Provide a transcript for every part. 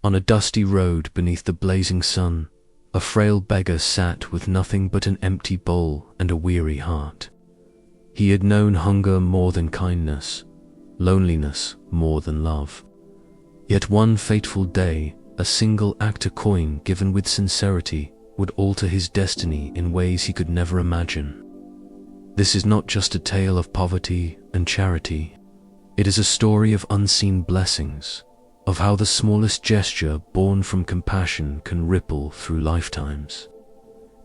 On a dusty road beneath the blazing sun, a frail beggar sat with nothing but an empty bowl and a weary heart. He had known hunger more than kindness, loneliness more than love. Yet one fateful day, a single acre coin given with sincerity would alter his destiny in ways he could never imagine. This is not just a tale of poverty and charity. It is a story of unseen blessings, of how the smallest gesture born from compassion can ripple through lifetimes.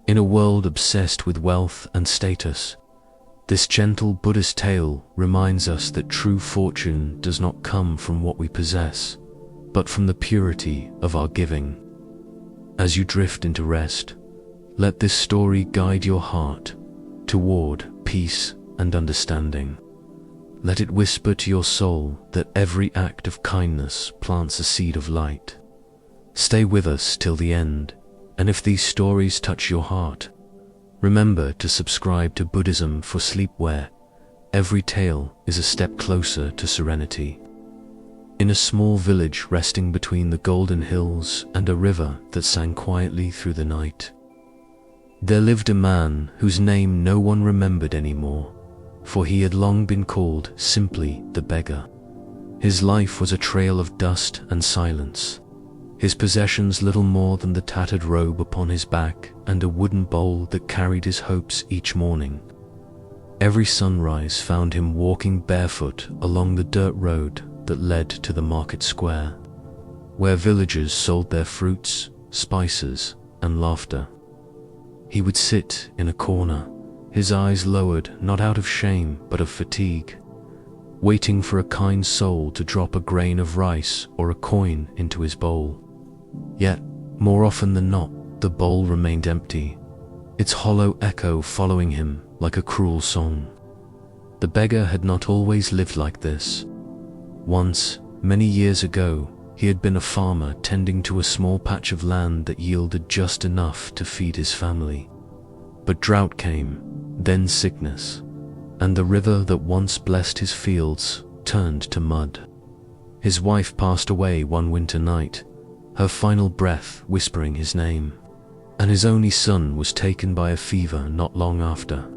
In a world obsessed with wealth and status, this gentle Buddhist tale reminds us that true fortune does not come from what we possess, but from the purity of our giving. As you drift into rest, let this story guide your heart toward peace and understanding. Let it whisper to your soul that every act of kindness plants a seed of light. Stay with us till the end, and if these stories touch your heart, remember to subscribe to Buddhism for Sleep, where every tale is a step closer to serenity. In a small village resting between the golden hills and a river that sang quietly through the night, there lived a man whose name no one remembered anymore, for he had long been called simply the Beggar. His life was a trail of dust and silence, his possessions little more than the tattered robe upon his back and a wooden bowl that carried his hopes each morning. Every sunrise found him walking barefoot along the dirt road that led to the market square, where villagers sold their fruits, spices, and laughter. He would sit in a corner, his eyes lowered not out of shame but of fatigue, waiting for a kind soul to drop a grain of rice or a coin into his bowl. Yet, more often than not, the bowl remained empty, its hollow echo following him like a cruel song. The beggar had not always lived like this. Once, many years ago, he had been a farmer tending to a small patch of land that yielded just enough to feed his family. But drought came, then sickness, and the river that once blessed his fields turned to mud. His wife passed away one winter night, her final breath whispering his name, and his only son was taken by a fever not long after.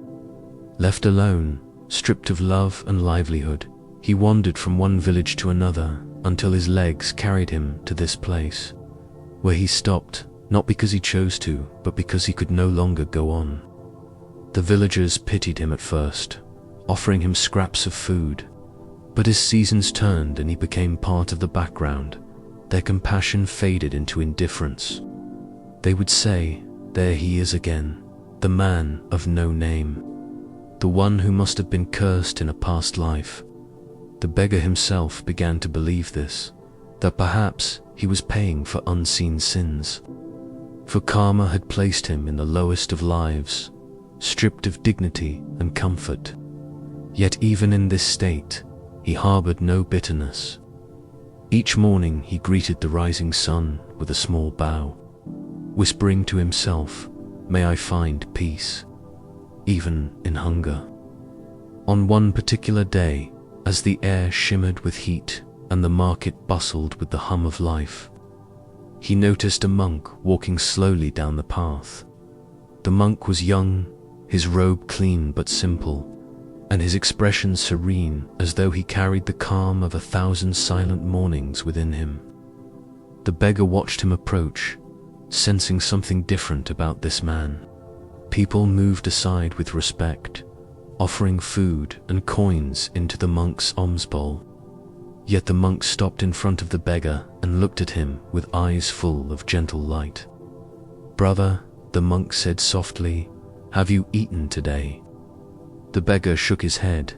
Left alone, stripped of love and livelihood, he wandered from one village to another until his legs carried him to this place, where he stopped, not because he chose to, but because he could no longer go on. The villagers pitied him at first, offering him scraps of food, but as seasons turned and he became part of the background, their compassion faded into indifference. They would say, "There he is again, the man of no name, the one who must have been cursed in a past life." The beggar himself began to believe this, that perhaps he was paying for unseen sins. For karma had placed him in the lowest of lives, stripped of dignity and comfort. Yet even in this state, he harbored no bitterness. Each morning he greeted the rising sun with a small bow, whispering to himself, "May I find peace, even in hunger." On one particular day, as the air shimmered with heat and the market bustled with the hum of life, he noticed a monk walking slowly down the path. The monk was young, his robe clean but simple, and his expression serene, as though he carried the calm of 1,000 silent mornings within him. The beggar watched him approach, sensing something different about this man. People moved aside with respect, offering food and coins into the monk's alms bowl. Yet the monk stopped in front of the beggar and looked at him with eyes full of gentle light. "Brother," the monk said softly, "have you eaten today?" The beggar shook his head.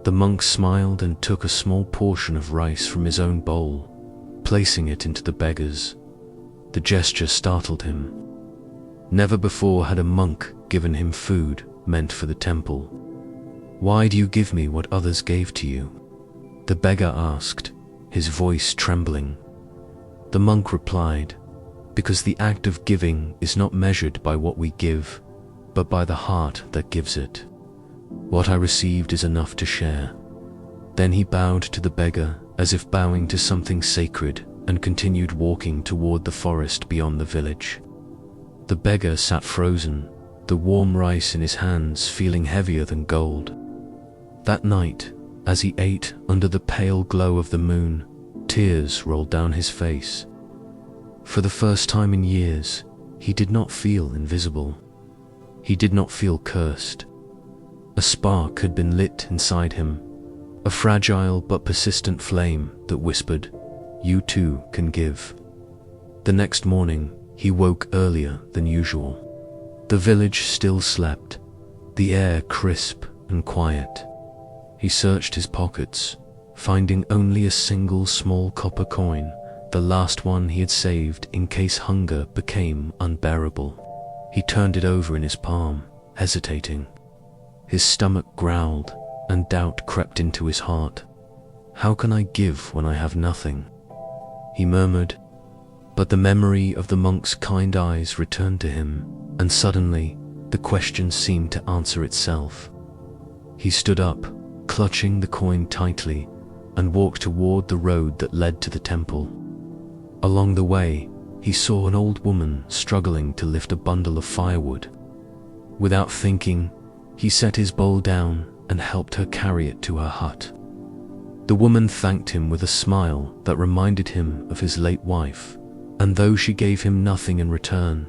The monk smiled and took a small portion of rice from his own bowl, placing it into the beggar's. The gesture startled him. Never before had a monk given him food meant for the temple. "Why do you give me what others gave to you?" the beggar asked, his voice trembling. The monk replied, "Because the act of giving is not measured by what we give, but by the heart that gives it. What I received is enough to share." Then he bowed to the beggar as if bowing to something sacred and continued walking toward the forest beyond the village. The beggar sat frozen, the warm rice in his hands feeling heavier than gold. That night, as he ate under the pale glow of the moon, tears rolled down his face. For the first time in years, he did not feel invisible. He did not feel cursed. A spark had been lit inside him, a fragile but persistent flame that whispered, "You too can give." The next morning, he woke earlier than usual. The village still slept, the air crisp and quiet. He searched his pockets, finding only a single small copper coin, the last one he had saved in case hunger became unbearable. He turned it over in his palm, hesitating. His stomach growled, and doubt crept into his heart. "How can I give when I have nothing?" he murmured. But the memory of the monk's kind eyes returned to him, and suddenly the question seemed to answer itself. He stood up, clutching the coin tightly, and walked toward the road that led to the temple. Along the way, he saw an old woman struggling to lift a bundle of firewood. Without thinking, he set his bowl down and helped her carry it to her hut. The woman thanked him with a smile that reminded him of his late wife, and though she gave him nothing in return,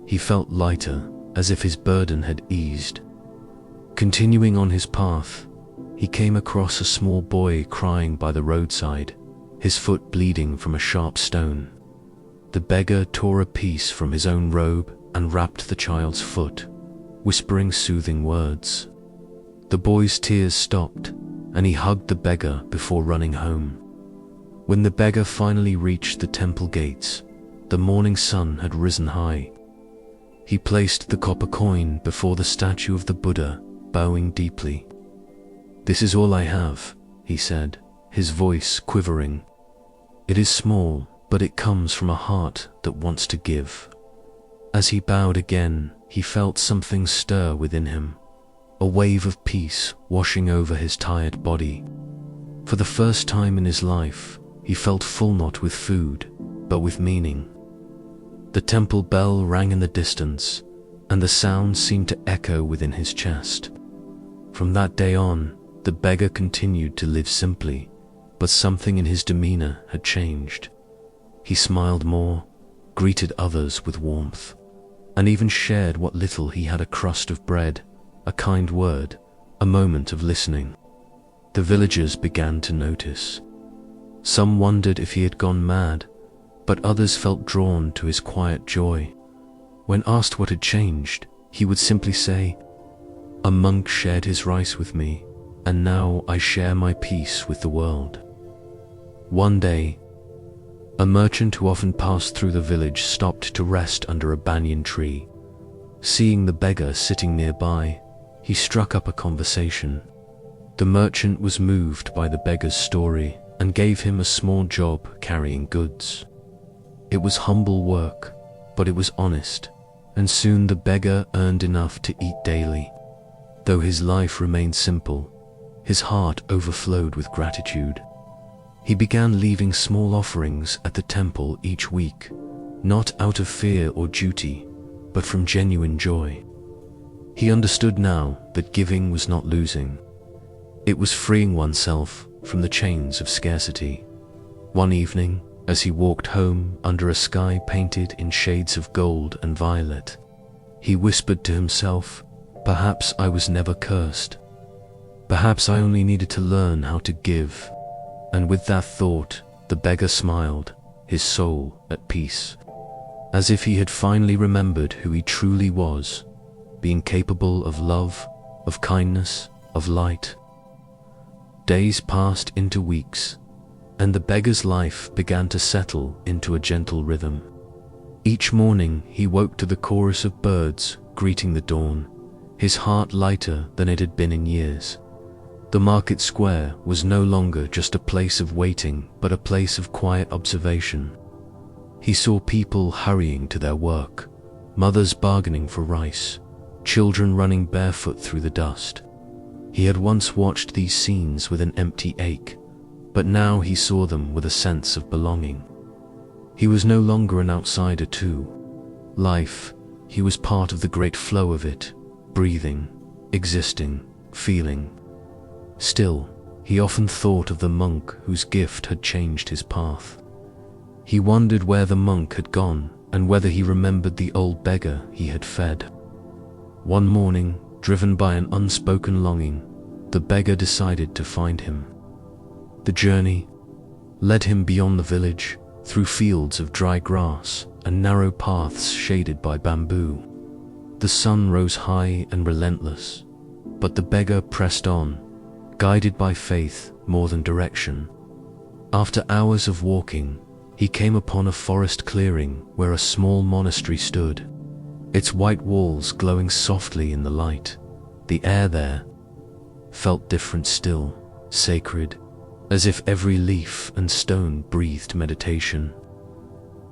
he felt lighter, as if his burden had eased. Continuing on his path, he came across a small boy crying by the roadside, his foot bleeding from a sharp stone. The beggar tore a piece from his own robe and wrapped the child's foot, whispering soothing words. The boy's tears stopped, and he hugged the beggar before running home. When the beggar finally reached the temple gates, the morning sun had risen high. He placed the copper coin before the statue of the Buddha, bowing deeply. "This is all I have," he said, his voice quivering. "It is small, but it comes from a heart that wants to give." As he bowed again, he felt something stir within him, a wave of peace washing over his tired body. For the first time in his life, he felt full not with food, but with meaning. The temple bell rang in the distance, and the sound seemed to echo within his chest. From that day on, the beggar continued to live simply, but something in his demeanor had changed. He smiled more, greeted others with warmth, and even shared what little he had: a crust of bread, a kind word, a moment of listening. The villagers began to notice. Some wondered if he had gone mad, but others felt drawn to his quiet joy. When asked what had changed, he would simply say, "A monk shared his rice with me, and now I share my peace with the world." One day, a merchant who often passed through the village stopped to rest under a banyan tree. Seeing the beggar sitting nearby, he struck up a conversation. The merchant was moved by the beggar's story and gave him a small job carrying goods. It was humble work, but it was honest, and soon the beggar earned enough to eat daily. Though his life remained simple, his heart overflowed with gratitude. He began leaving small offerings at the temple each week, not out of fear or duty, but from genuine joy. He understood now that giving was not losing. It was freeing oneself from the chains of scarcity. One evening, as he walked home under a sky painted in shades of gold and violet, he whispered to himself, "Perhaps I was never cursed. Perhaps I only needed to learn how to give." And with that thought, the beggar smiled, his soul at peace, as if he had finally remembered who he truly was, being capable of love, of kindness, of light. Days passed into weeks, and the beggar's life began to settle into a gentle rhythm. Each morning he woke to the chorus of birds greeting the dawn, his heart lighter than it had been in years. The market square was no longer just a place of waiting, but a place of quiet observation. He saw people hurrying to their work, mothers bargaining for rice, children running barefoot through the dust. He had once watched these scenes with an empty ache, but now he saw them with a sense of belonging. He was no longer an outsider to life. He was part of the great flow of it, breathing, existing, feeling. Still, he often thought of the monk whose gift had changed his path. He wondered where the monk had gone and whether he remembered the old beggar he had fed. One morning, driven by an unspoken longing, the beggar decided to find him. The journey led him beyond the village, through fields of dry grass and narrow paths shaded by bamboo. The sun rose high and relentless, but the beggar pressed on, guided by faith more than direction. After hours of walking, he came upon a forest clearing where a small monastery stood, its white walls glowing softly in the light. The air there felt different, still, sacred, as if every leaf and stone breathed meditation.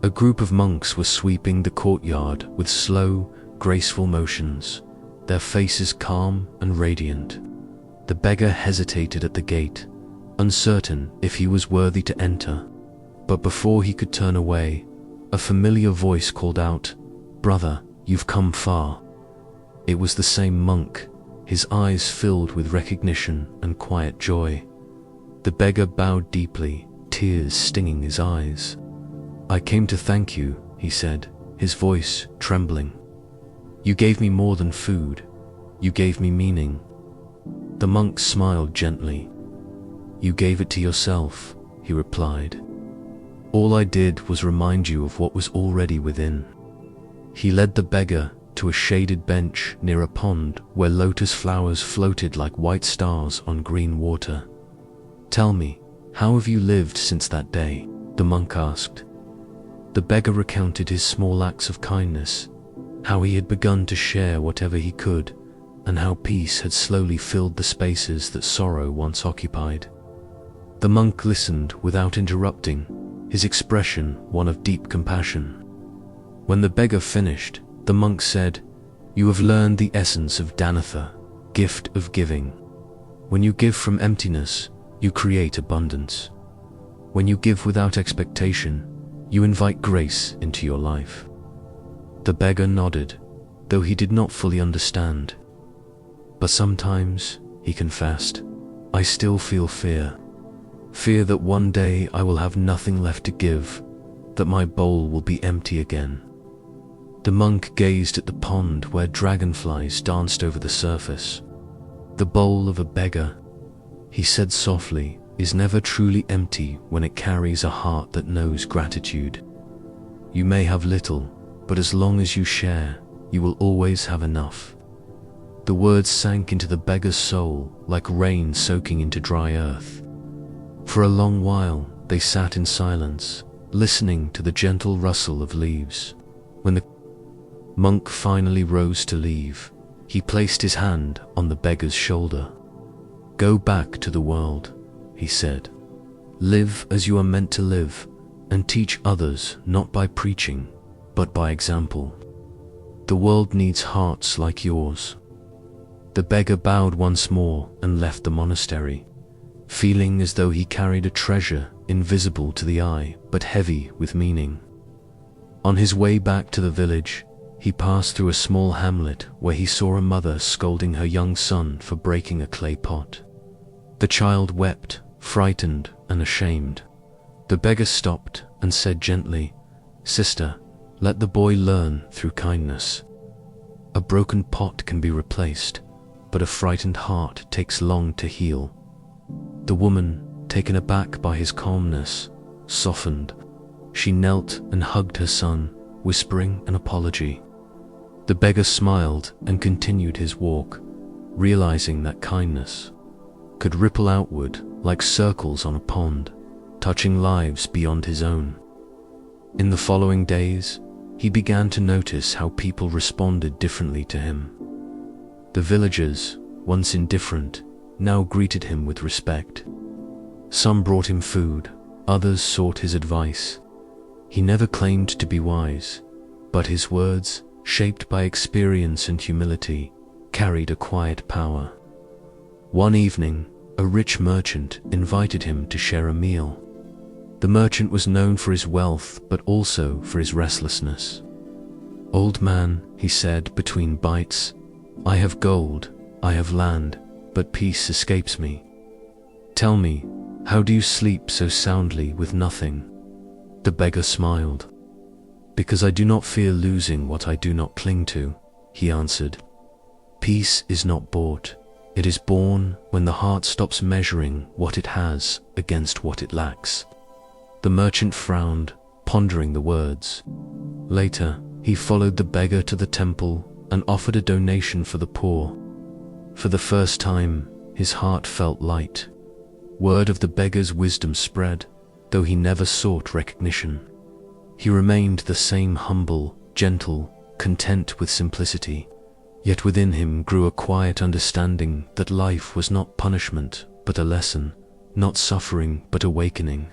A group of monks were sweeping the courtyard with slow, graceful motions, their faces calm and radiant. The beggar hesitated at the gate, uncertain if he was worthy to enter. But before he could turn away, a familiar voice called out, "Brother, you've come far." It was the same monk, his eyes filled with recognition and quiet joy. The beggar bowed deeply, tears stinging his eyes. "I came to thank you," he said, his voice trembling. "You gave me more than food. You gave me meaning." The monk smiled gently. "You gave it to yourself," he replied. "All I did was remind you of what was already within." He led the beggar to a shaded bench near a pond where lotus flowers floated like white stars on green water. "Tell me, how have you lived since that day?" the monk asked. The beggar recounted his small acts of kindness, how he had begun to share whatever he could, and how peace had slowly filled the spaces that sorrow once occupied. The monk listened without interrupting, his expression one of deep compassion. When the beggar finished, the monk said, "You have learned the essence of Dhanatha, gift of giving. When you give from emptiness, you create abundance. When you give without expectation, you invite grace into your life." The beggar nodded, though he did not fully understand. "But sometimes," he confessed, "I still feel fear. Fear that one day I will have nothing left to give, that my bowl will be empty again." The monk gazed at the pond where dragonflies danced over the surface. "The bowl of a beggar," he said softly, "is never truly empty when it carries a heart that knows gratitude. You may have little, but as long as you share, you will always have enough." The words sank into the beggar's soul like rain soaking into dry earth. For a long while, they sat in silence, listening to the gentle rustle of leaves. When the monk finally rose to leave, he placed his hand on the beggar's shoulder. "Go back to the world," he said. "Live as you are meant to live, and teach others not by preaching, but by example. The world needs hearts like yours." The beggar bowed once more and left the monastery, feeling as though he carried a treasure invisible to the eye but heavy with meaning. On his way back to the village, he passed through a small hamlet where he saw a mother scolding her young son for breaking a clay pot. The child wept, frightened and ashamed. The beggar stopped and said gently, "Sister, let the boy learn through kindness. A broken pot can be replaced, but a frightened heart takes long to heal." The woman, taken aback by his calmness, softened. She knelt and hugged her son, whispering an apology. The beggar smiled and continued his walk, realizing that kindness could ripple outward like circles on a pond, touching lives beyond his own. In the following days, he began to notice how people responded differently to him. The villagers, once indifferent, now greeted him with respect. Some brought him food, others sought his advice. He never claimed to be wise, but his words, shaped by experience and humility, carried a quiet power. One evening, a rich merchant invited him to share a meal. The merchant was known for his wealth, but also for his restlessness. "Old man," he said between bites, "I have gold, I have land, but peace escapes me. Tell me, how do you sleep so soundly with nothing?" The beggar smiled. "Because I do not fear losing what I do not cling to," he answered. "Peace is not bought. It is born when the heart stops measuring what it has against what it lacks." The merchant frowned, pondering the words. Later, he followed the beggar to the temple and offered a donation for the poor. For the first time, his heart felt light. Word of the beggar's wisdom spread, though he never sought recognition. He remained the same humble, gentle, content with simplicity, yet within him grew a quiet understanding that life was not punishment, but a lesson, not suffering, but awakening.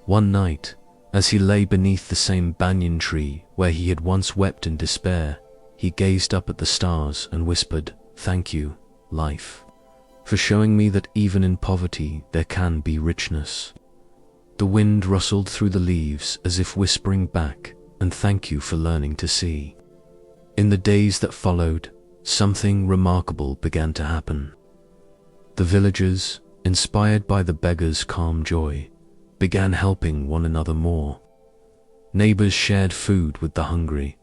One night, as he lay beneath the same banyan tree where he had once wept in despair, he gazed up at the stars and whispered, "Thank you, life, for showing me that even in poverty there can be richness." The wind rustled through the leaves as if whispering back, "And thank you for learning to see." In the days that followed, something remarkable began to happen. The villagers, inspired by the beggar's calm joy, began helping one another more. Neighbors shared food with the hungry,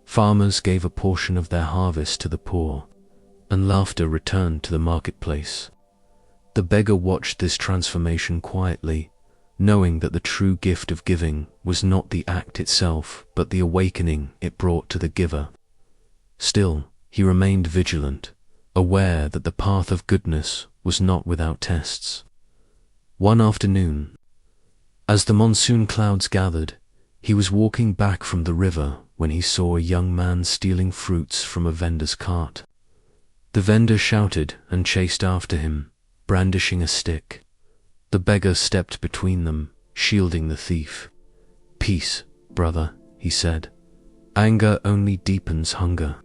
farmers gave a portion of their harvest to the poor, and laughter returned to the marketplace. The beggar watched this transformation quietly, knowing that the true gift of giving was not the act itself, but the awakening it brought to the giver. Still, he remained vigilant, aware that the path of goodness was not without tests. One afternoon, as the monsoon clouds gathered, he was walking back from the river when he saw a young man stealing fruits from a vendor's cart. The vendor shouted and chased after him, brandishing a stick. The beggar stepped between them, shielding the thief. "Peace, brother," he said. "Anger only deepens hunger."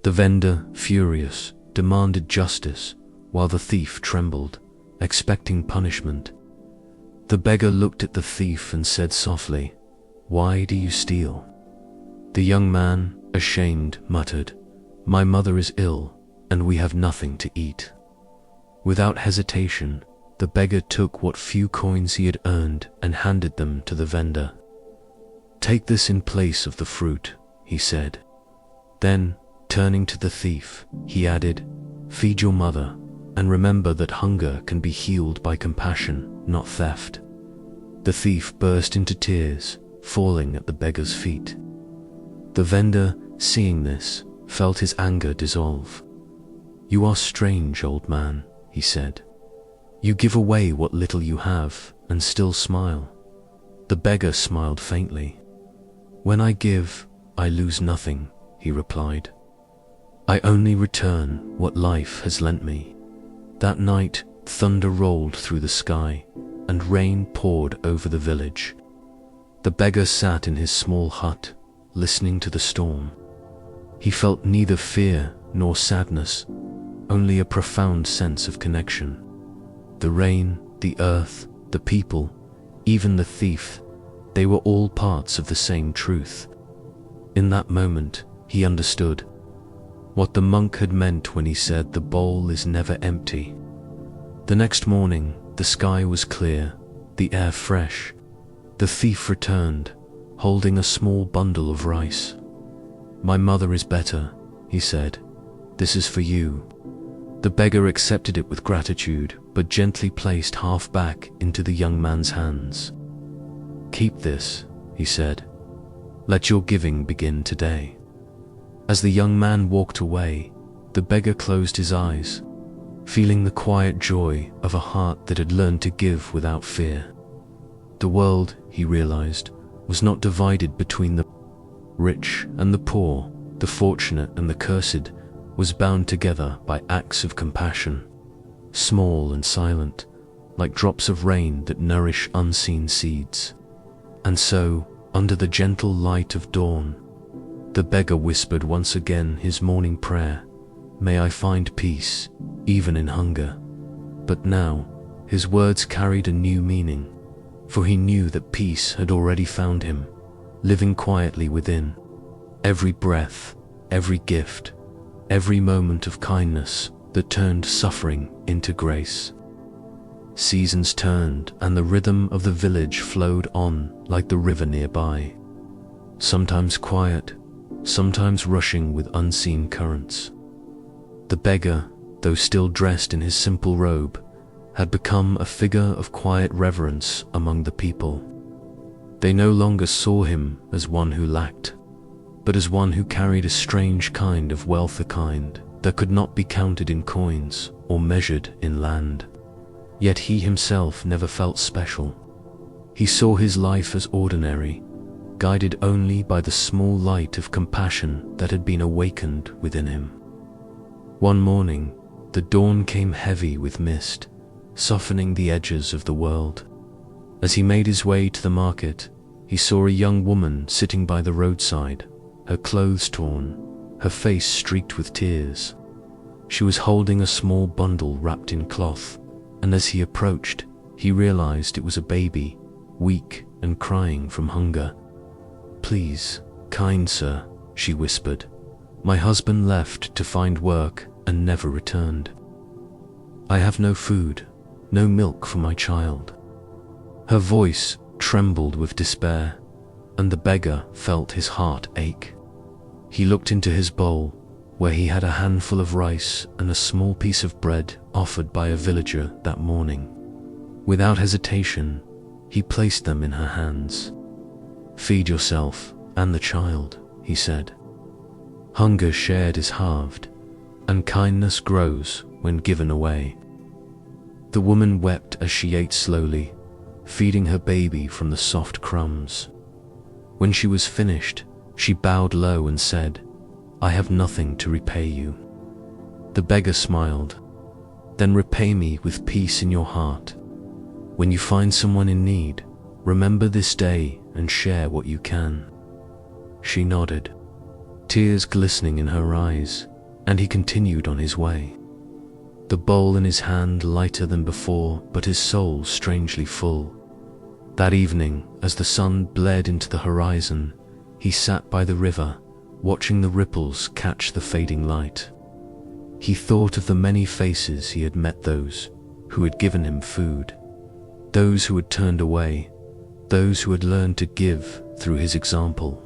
The vendor, furious, demanded justice, while the thief trembled, expecting punishment. The beggar looked at the thief and said softly, "Why do you steal?" The young man, ashamed, muttered, "My mother is ill, and we have nothing to eat." Without hesitation, the beggar took what few coins he had earned and handed them to the vendor. "Take this in place of the fruit," he said. Then, turning to the thief, he added, "Feed your mother, and remember that hunger can be healed by compassion, not theft." The thief burst into tears, falling at the beggar's feet. The vendor, seeing this, felt his anger dissolve. "You are strange, old man," he said. "You give away what little you have and still smile." The beggar smiled faintly. "When I give, I lose nothing," he replied. "I only return what life has lent me." That night, thunder rolled through the sky, and rain poured over the village. The beggar sat in his small hut, listening to the storm. He felt neither fear nor sadness, only a profound sense of connection. The rain, the earth, the people, even the thief, they were all parts of the same truth. In that moment, he understood what the monk had meant when he said the bowl is never empty. The next morning, the sky was clear, the air fresh. The thief returned, holding a small bundle of rice. "My mother is better," he said. "This is for you." The beggar accepted it with gratitude, but gently placed half back into the young man's hands. "Keep this," he said. "Let your giving begin today." As the young man walked away, the beggar closed his eyes, feeling the quiet joy of a heart that had learned to give without fear. The world, he realized, was not divided between the rich and the poor, the fortunate and the cursed, was bound together by acts of compassion, small and silent, like drops of rain that nourish unseen seeds. And so, under the gentle light of dawn, the beggar whispered once again his morning prayer, "May I find peace, even in hunger." But now, his words carried a new meaning. for he knew that peace had already found him, living quietly within. Every breath, every gift, every moment of kindness that turned suffering into grace. Seasons turned, and the rhythm of the village flowed on like the river nearby, sometimes quiet, sometimes rushing with unseen currents. The beggar, though still dressed in his simple robe, had become a figure of quiet reverence among the people. They no longer saw him as one who lacked, but as one who carried a strange kind of wealth, a kind that could not be counted in coins or measured in land. Yet he himself never felt special. He saw his life as ordinary, guided only by the small light of compassion that had been awakened within him. One morning, the dawn came heavy with mist, softening the edges of the world. As he made his way to the market, he saw a young woman sitting by the roadside, her clothes torn, her face streaked with tears. She was holding a small bundle wrapped in cloth, and as he approached, he realized it was a baby, weak and crying from hunger. "Please, kind sir," she whispered. "My husband left to find work and never returned. I have no food, no milk for my child." Her voice trembled with despair, and the beggar felt his heart ache. He looked into his bowl, where he had a handful of rice and a small piece of bread offered by a villager that morning. Without hesitation, he placed them in her hands. "Feed yourself and the child," he said. Hunger shared is halved, and kindness grows when given away. The woman wept as she ate slowly, feeding her baby from the soft crumbs. When she was finished, she bowed low and said, "I have nothing to repay you." The beggar smiled. "Then repay me with peace in your heart. When you find someone in need, remember this day and share what you can." She nodded, tears glistening in her eyes, and he continued on his way. The bowl in his hand lighter than before, but his soul strangely full. That evening, as the sun bled into the horizon, he sat by the river, watching the ripples catch the fading light. He thought of the many faces he had met, those who had given him food, those who had turned away, those who had learned to give through his example.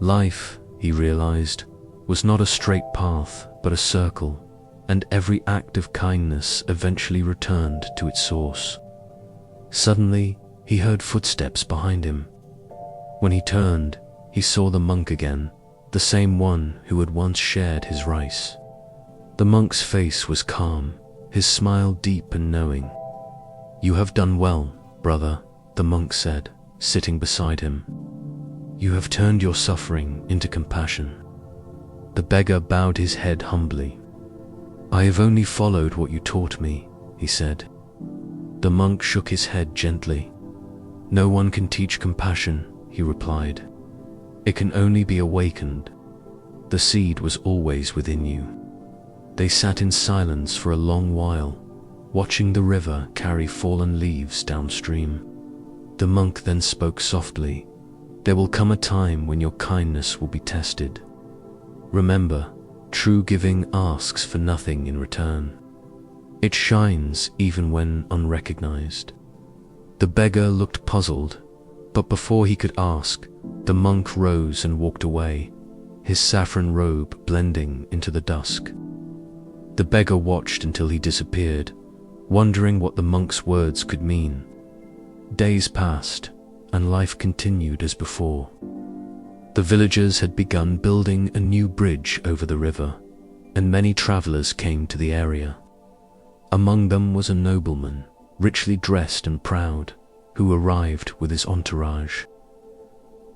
Life, he realized, was not a straight path, but a circle, and every act of kindness eventually returned to its source. Suddenly, he heard footsteps behind him. When he turned, he saw the monk again, the same one who had once shared his rice. The monk's face was calm, his smile deep and knowing. "You have done well, brother," the monk said, sitting beside him. "You have turned your suffering into compassion." The beggar bowed his head humbly. "I have only followed what you taught me," he said. The monk shook his head gently. "No one can teach compassion," he replied. "It can only be awakened. The seed was always within you." They sat in silence for a long while, watching the river carry fallen leaves downstream. The monk then spoke softly, "There will come a time when your kindness will be tested. Remember, true giving asks for nothing in return. It shines even when unrecognized." The beggar looked puzzled, but before he could ask, the monk rose and walked away, his saffron robe blending into the dusk. The beggar watched until he disappeared, wondering what the monk's words could mean. Days passed, and life continued as before. The villagers had begun building a new bridge over the river, and many travelers came to the area. Among them was a nobleman, richly dressed and proud, who arrived with his entourage.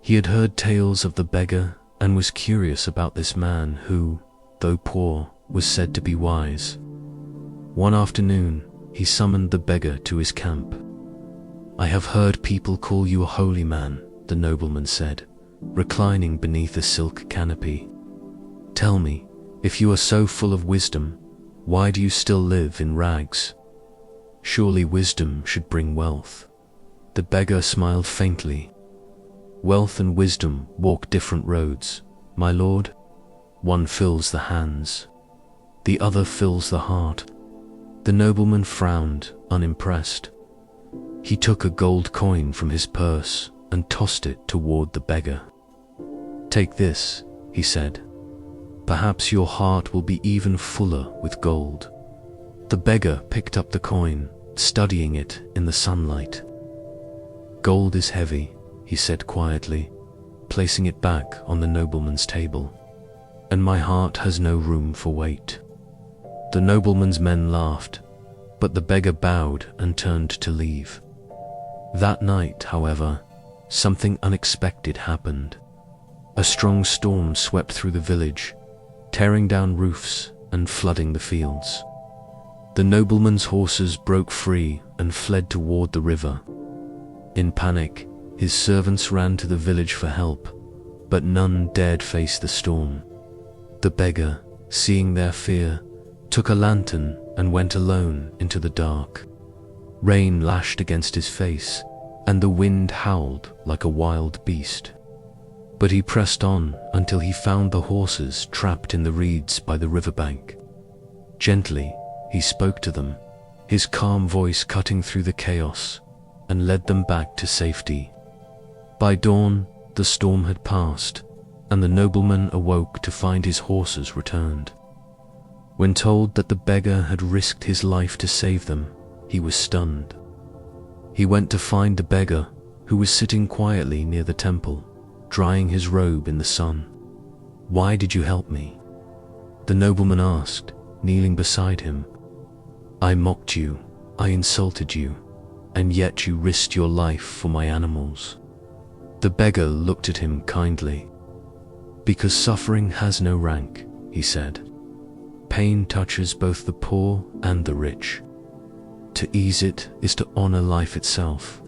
He had heard tales of the beggar and was curious about this man who, though poor, was said to be wise. One afternoon, he summoned the beggar to his camp. "I have heard people call you a holy man," the nobleman said, reclining beneath a silk canopy. "Tell me, if you are so full of wisdom, why do you still live in rags? Surely wisdom should bring wealth." The beggar smiled faintly. Wealth and wisdom walk different roads, my lord. One fills the hands, the other fills the heart. The nobleman frowned, unimpressed. He took a gold coin from his purse and tossed it toward the beggar. Take this, he said. Perhaps your heart will be even fuller with gold. The beggar picked up the coin, studying it in the sunlight. Gold is heavy, he said quietly, placing it back on the nobleman's table. And my heart has no room for weight. The nobleman's men laughed, but the beggar bowed and turned to leave. That night, however, something unexpected happened. A strong storm swept through the village, tearing down roofs and flooding the fields. The nobleman's horses broke free and fled toward the river. In panic, his servants ran to the village for help, but none dared face the storm. The beggar, seeing their fear, took a lantern and went alone into the dark. Rain lashed against his face, and the wind howled like a wild beast. But he pressed on until he found the horses trapped in the reeds by the riverbank. Gently, he spoke to them, his calm voice cutting through the chaos, and led them back to safety. By dawn, the storm had passed, and the nobleman awoke to find his horses returned. When told that the beggar had risked his life to save them, he was stunned. He went to find the beggar, who was sitting quietly near the temple, drying his robe in the sun. "Why did you help me?" the nobleman asked, kneeling beside him. "I mocked you, I insulted you, and yet you risked your life for my animals." The beggar looked at him kindly. "Because suffering has no rank," he said. "Pain touches both the poor and the rich. To ease it is to honor life itself."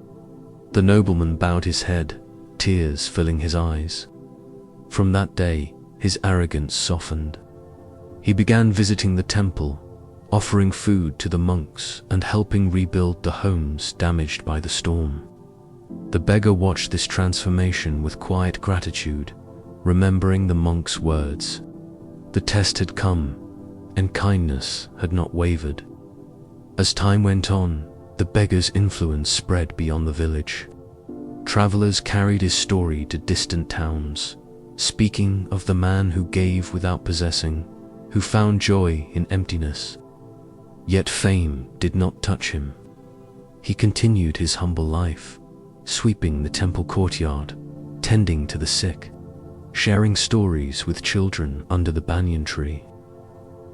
The nobleman bowed his head, tears filling his eyes. From that day, his arrogance softened. He began visiting the temple, offering food to the monks and helping rebuild the homes damaged by the storm. The beggar watched this transformation with quiet gratitude, remembering the monk's words. The test had come, and kindness had not wavered. As time went on, the beggar's influence spread beyond the village. Travelers carried his story to distant towns, speaking of the man who gave without possessing, who found joy in emptiness. Yet fame did not touch him. He continued his humble life, sweeping the temple courtyard, tending to the sick, sharing stories with children under the banyan tree.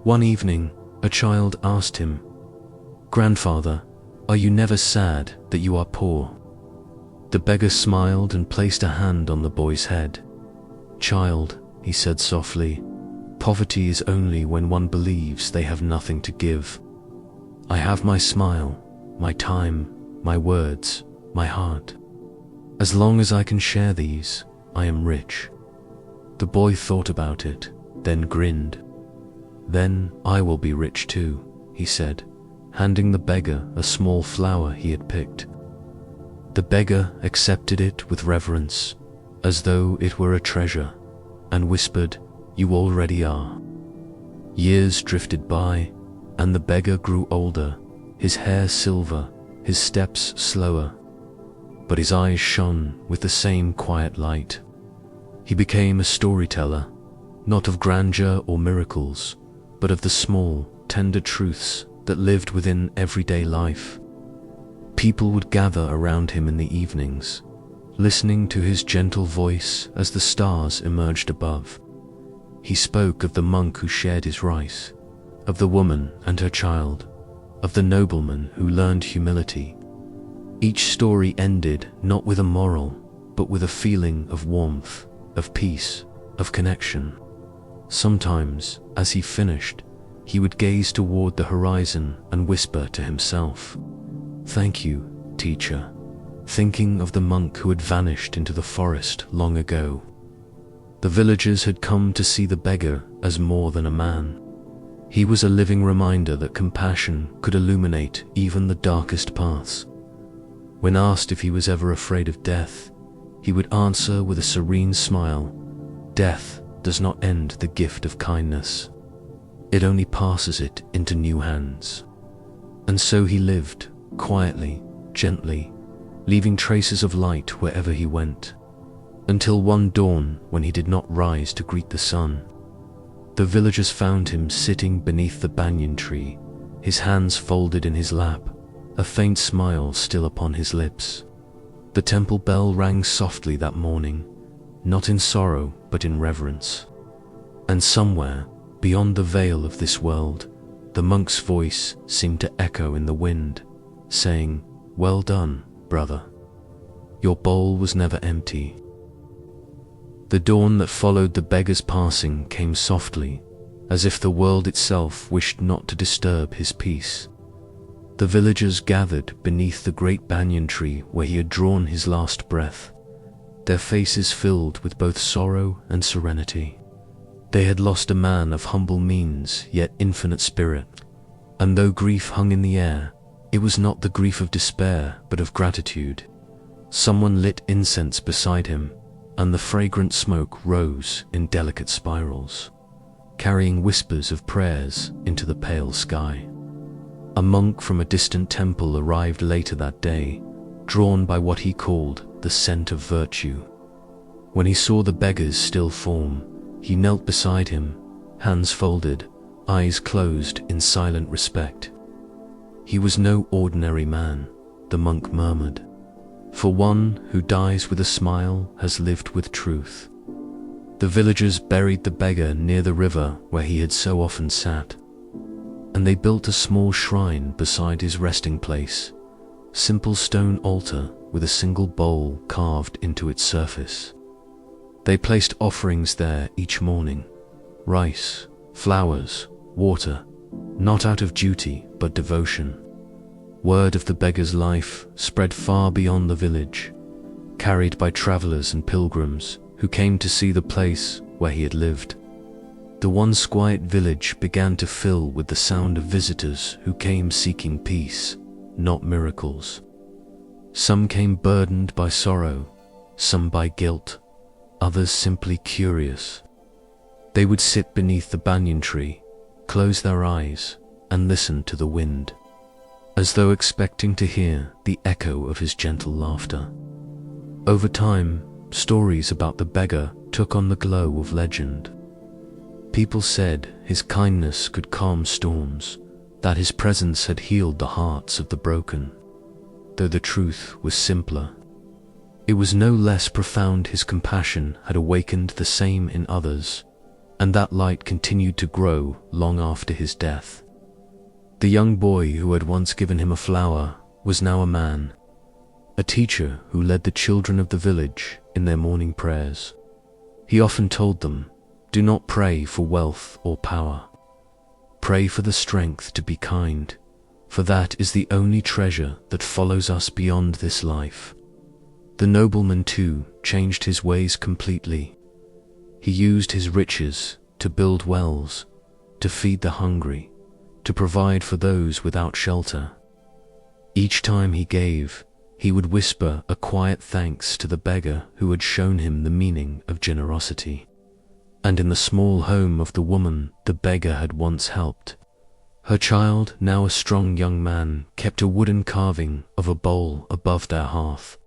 One evening, a child asked him, "Grandfather, are you never sad that you are poor?" The beggar smiled and placed a hand on the boy's head. "Child," he said softly, "poverty is only when one believes they have nothing to give. I have my smile, my time, my words, my heart. As long as I can share these, I am rich." The boy thought about it, then grinned. "Then I will be rich too," he said, handing the beggar a small flower he had picked. The beggar accepted it with reverence, as though it were a treasure, and whispered, "You already are." Years drifted by, and the beggar grew older, his hair silver, his steps slower, but his eyes shone with the same quiet light. He became a storyteller, not of grandeur or miracles, but of the small, tender truths that lived within everyday life. People would gather around him in the evenings, listening to his gentle voice as the stars emerged above. He spoke of the monk who shared his rice, of the woman and her child, of the nobleman who learned humility. Each story ended not with a moral, but with a feeling of warmth, of peace, of connection. Sometimes, as he finished, he would gaze toward the horizon and whisper to himself, "Thank you, teacher," thinking of the monk who had vanished into the forest long ago. The villagers had come to see the beggar as more than a man. He was a living reminder that compassion could illuminate even the darkest paths. When asked if he was ever afraid of death, he would answer with a serene smile, "Death does not end the gift of kindness. It only passes it into new hands." And so he lived, quietly, gently, leaving traces of light wherever he went, until one dawn when he did not rise to greet the sun. The villagers found him sitting beneath the banyan tree, his hands folded in his lap, a faint smile still upon his lips. The temple bell rang softly that morning, not in sorrow but in reverence. And somewhere, beyond the veil of this world, the monk's voice seemed to echo in the wind, saying, "Well done, brother. Your bowl was never empty." The dawn that followed the beggar's passing came softly, as if the world itself wished not to disturb his peace. The villagers gathered beneath the great banyan tree where he had drawn his last breath, their faces filled with both sorrow and serenity. They had lost a man of humble means yet infinite spirit, and though grief hung in the air, it was not the grief of despair but of gratitude. Someone lit incense beside him, and the fragrant smoke rose in delicate spirals, carrying whispers of prayers into the pale sky. A monk from a distant temple arrived later that day, drawn by what he called the scent of virtue. When he saw the beggar's still form, he knelt beside him, hands folded, eyes closed in silent respect. "He was no ordinary man," the monk murmured, "for one who dies with a smile has lived with truth." The villagers buried the beggar near the river where he had so often sat, and they built a small shrine beside his resting place, simple stone altar with a single bowl carved into its surface. They placed offerings there each morning, rice, flowers, water, not out of duty but devotion. Word of the beggar's life spread far beyond the village, carried by travelers and pilgrims who came to see the place where he had lived. The once quiet village began to fill with the sound of visitors who came seeking peace, not miracles. Some came burdened by sorrow, some by guilt, others simply curious. They would sit beneath the banyan tree, close their eyes, and listen to the wind, as though expecting to hear the echo of his gentle laughter. Over time, stories about the beggar took on the glow of legend. People said his kindness could calm storms, that his presence had healed the hearts of the broken, though the truth was simpler. It was no less profound. His compassion had awakened the same in others, and that light continued to grow long after his death. The young boy who had once given him a flower was now a man, a teacher who led the children of the village in their morning prayers. He often told them, "Do not pray for wealth or power. Pray for the strength to be kind, for that is the only treasure that follows us beyond this life." The nobleman too changed his ways completely. He used his riches to build wells, to feed the hungry, to provide for those without shelter. Each time he gave, he would whisper a quiet thanks to the beggar who had shown him the meaning of generosity. And in the small home of the woman the beggar had once helped, her child, now a strong young man, kept a wooden carving of a bowl above their hearth,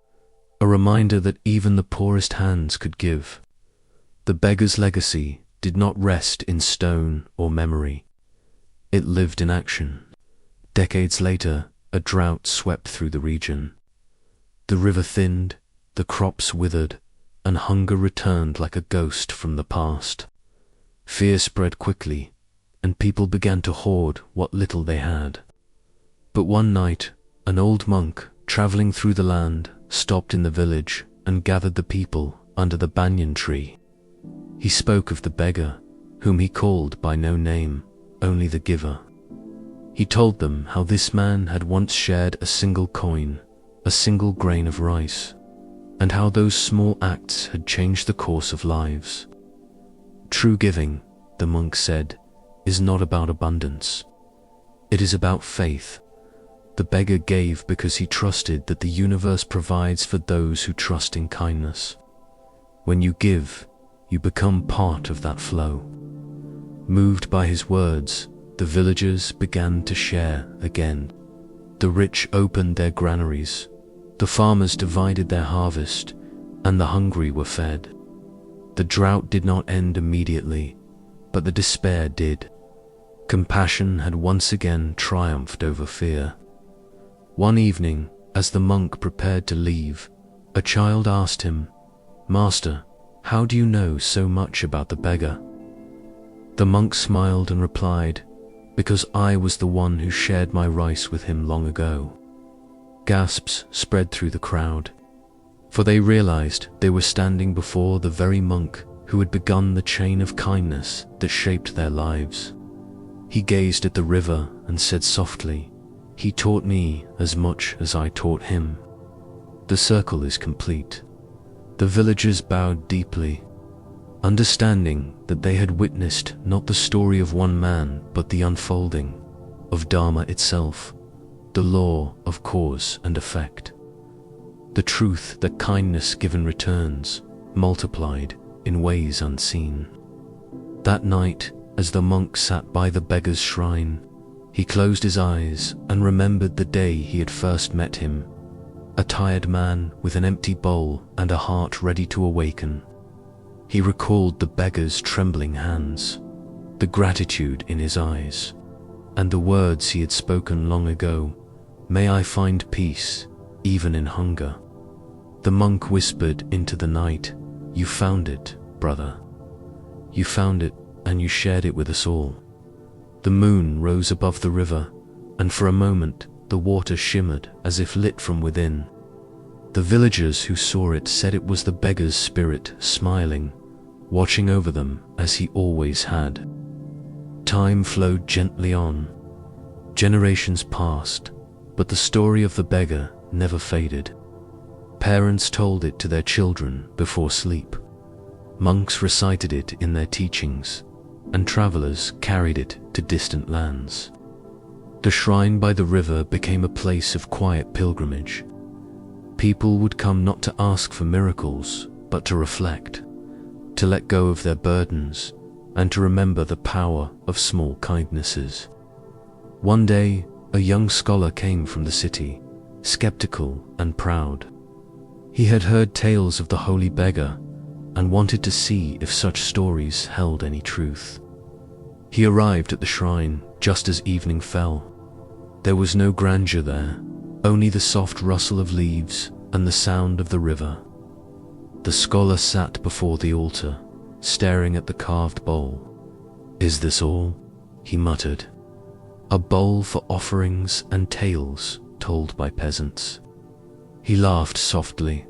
a reminder that even the poorest hands could give. The beggar's legacy did not rest in stone or memory. It lived in action. Decades later, a drought swept through the region. The river thinned, the crops withered, and hunger returned like a ghost from the past. Fear spread quickly, and people began to hoard what little they had. But one night, an old monk, traveling through the land, stopped in the village and gathered the people under the banyan tree. He spoke of the beggar, whom he called by no name, only the giver. He told them how this man had once shared a single coin, a single grain of rice, and how those small acts had changed the course of lives. True giving, the monk said, is not about abundance. It is about faith, The beggar gave because he trusted that the universe provides for those who trust in kindness. When you give, you become part of that flow. Moved by his words, the villagers began to share again. The rich opened their granaries, the farmers divided their harvest, and the hungry were fed. The drought did not end immediately, but the despair did. Compassion had once again triumphed over fear. One evening, as the monk prepared to leave, a child asked him, "Master, how do you know so much about the beggar?" The monk smiled and replied, "Because I was the one who shared my rice with him long ago." Gasps spread through the crowd, for they realized they were standing before the very monk who had begun the chain of kindness that shaped their lives. He gazed at the river and said softly, "He taught me as much as I taught him." The circle is complete. The villagers bowed deeply, understanding that they had witnessed not the story of one man, but the unfolding of Dharma itself, the law of cause and effect. The truth that kindness given returns, multiplied in ways unseen. That night, as the monk sat by the beggar's shrine, he closed his eyes and remembered the day he had first met him, a tired man with an empty bowl and a heart ready to awaken. He recalled the beggar's trembling hands, the gratitude in his eyes, and the words he had spoken long ago, "May I find peace, even in hunger." The monk whispered into the night, "You found it, brother. You found it, and you shared it with us all." The moon rose above the river, and for a moment the water shimmered as if lit from within. The villagers who saw it said it was the beggar's spirit smiling, watching over them as he always had. Time flowed gently on. Generations passed, but the story of the beggar never faded. Parents told it to their children before sleep. Monks recited it in their teachings, and travelers carried it to distant lands. The shrine by the river became a place of quiet pilgrimage. People would come not to ask for miracles, but to reflect, to let go of their burdens, and to remember the power of small kindnesses. One day, a young scholar came from the city, skeptical and proud. He had heard tales of the holy beggar and wanted to see if such stories held any truth. He arrived at the shrine just as evening fell. There was no grandeur there, only the soft rustle of leaves and the sound of the river. The scholar sat before the altar, staring at the carved bowl. "Is this all?" he muttered. "A bowl for offerings and tales told by peasants." He laughed softly,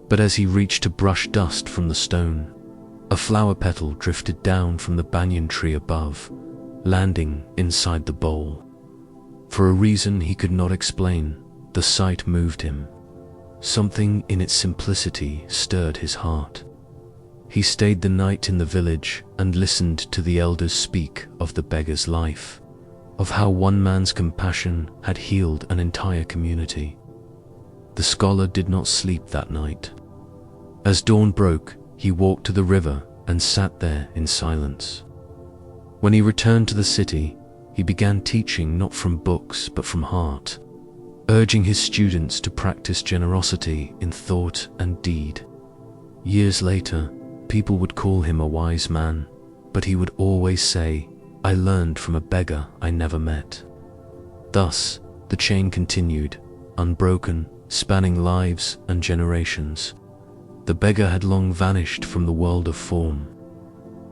but as he reached to brush dust from the stone, a flower petal drifted down from the banyan tree above, landing inside the bowl. For a reason he could not explain, the sight moved him. Something in its simplicity stirred his heart. He stayed the night in the village and listened to the elders speak of the beggar's life, of how one man's compassion had healed an entire community. The scholar did not sleep that night. As dawn broke, he walked to the river and sat there in silence. When he returned to the city, he began teaching not from books but from heart, urging his students to practice generosity in thought and deed. Years later, people would call him a wise man, but he would always say, "I learned from a beggar I never met." Thus, the chain continued, unbroken, spanning lives and generations. The beggar had long vanished from the world of form,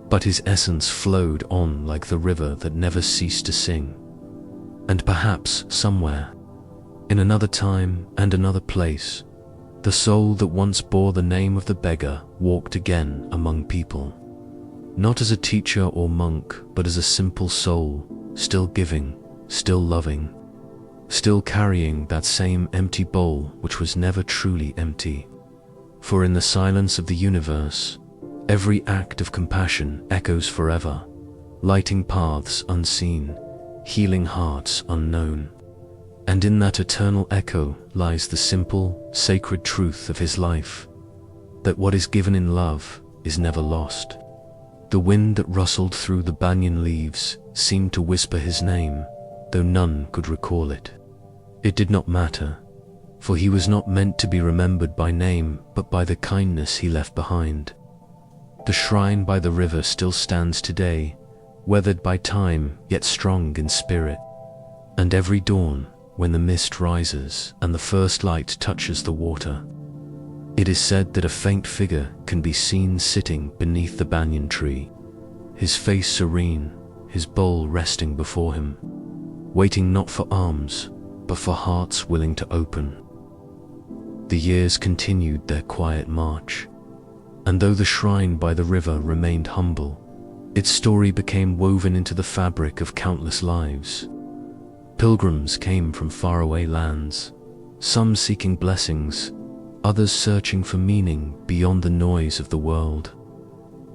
but his essence flowed on like the river that never ceased to sing. And perhaps somewhere, in another time and another place, the soul that once bore the name of the beggar walked again among people, not as a teacher or monk, but as a simple soul, still giving, still loving, still carrying that same empty bowl which was never truly empty. For in the silence of the universe, every act of compassion echoes forever, lighting paths unseen, healing hearts unknown. And in that eternal echo lies the simple, sacred truth of his life, that what is given in love is never lost. The wind that rustled through the banyan leaves seemed to whisper his name, though none could recall it. It did not matter, for he was not meant to be remembered by name, but by the kindness he left behind. The shrine by the river still stands today, weathered by time, yet strong in spirit. And every dawn, when the mist rises and the first light touches the water, it is said that a faint figure can be seen sitting beneath the banyan tree, his face serene, his bowl resting before him, waiting not for alms, but for hearts willing to open. The years continued their quiet march, and though the shrine by the river remained humble, its story became woven into the fabric of countless lives. Pilgrims came from faraway lands, some seeking blessings, others searching for meaning beyond the noise of the world.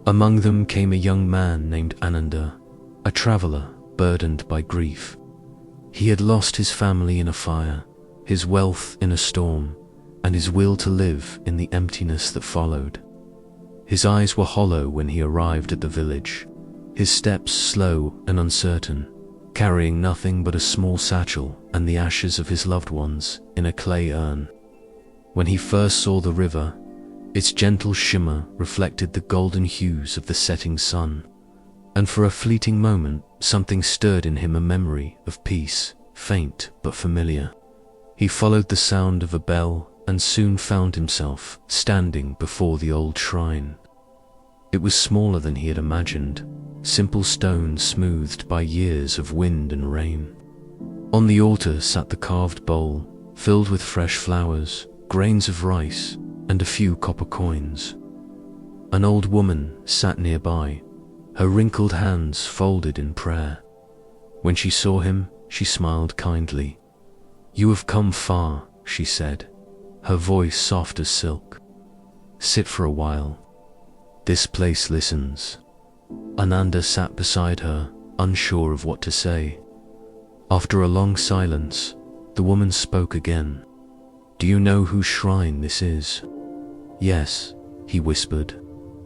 Among them came a young man named Ananda, a traveler burdened by grief. He had lost his family in a fire, his wealth in a storm, and his will to live in the emptiness that followed. His eyes were hollow when he arrived at the village, his steps slow and uncertain, carrying nothing but a small satchel and the ashes of his loved ones in a clay urn. When he first saw the river, its gentle shimmer reflected the golden hues of the setting sun, and for a fleeting moment something stirred in him, a memory of peace, faint but familiar. He followed the sound of a bell and soon found himself standing before the old shrine. It was smaller than he had imagined, simple stone smoothed by years of wind and rain. On the altar sat the carved bowl, filled with fresh flowers, grains of rice, and a few copper coins. An old woman sat nearby, her wrinkled hands folded in prayer. When she saw him, she smiled kindly. "You have come far," she said, her voice soft as silk. "Sit for a while. This place listens." Ananda sat beside her, unsure of what to say. After a long silence, the woman spoke again. "Do you know whose shrine this is?" "Yes," he whispered.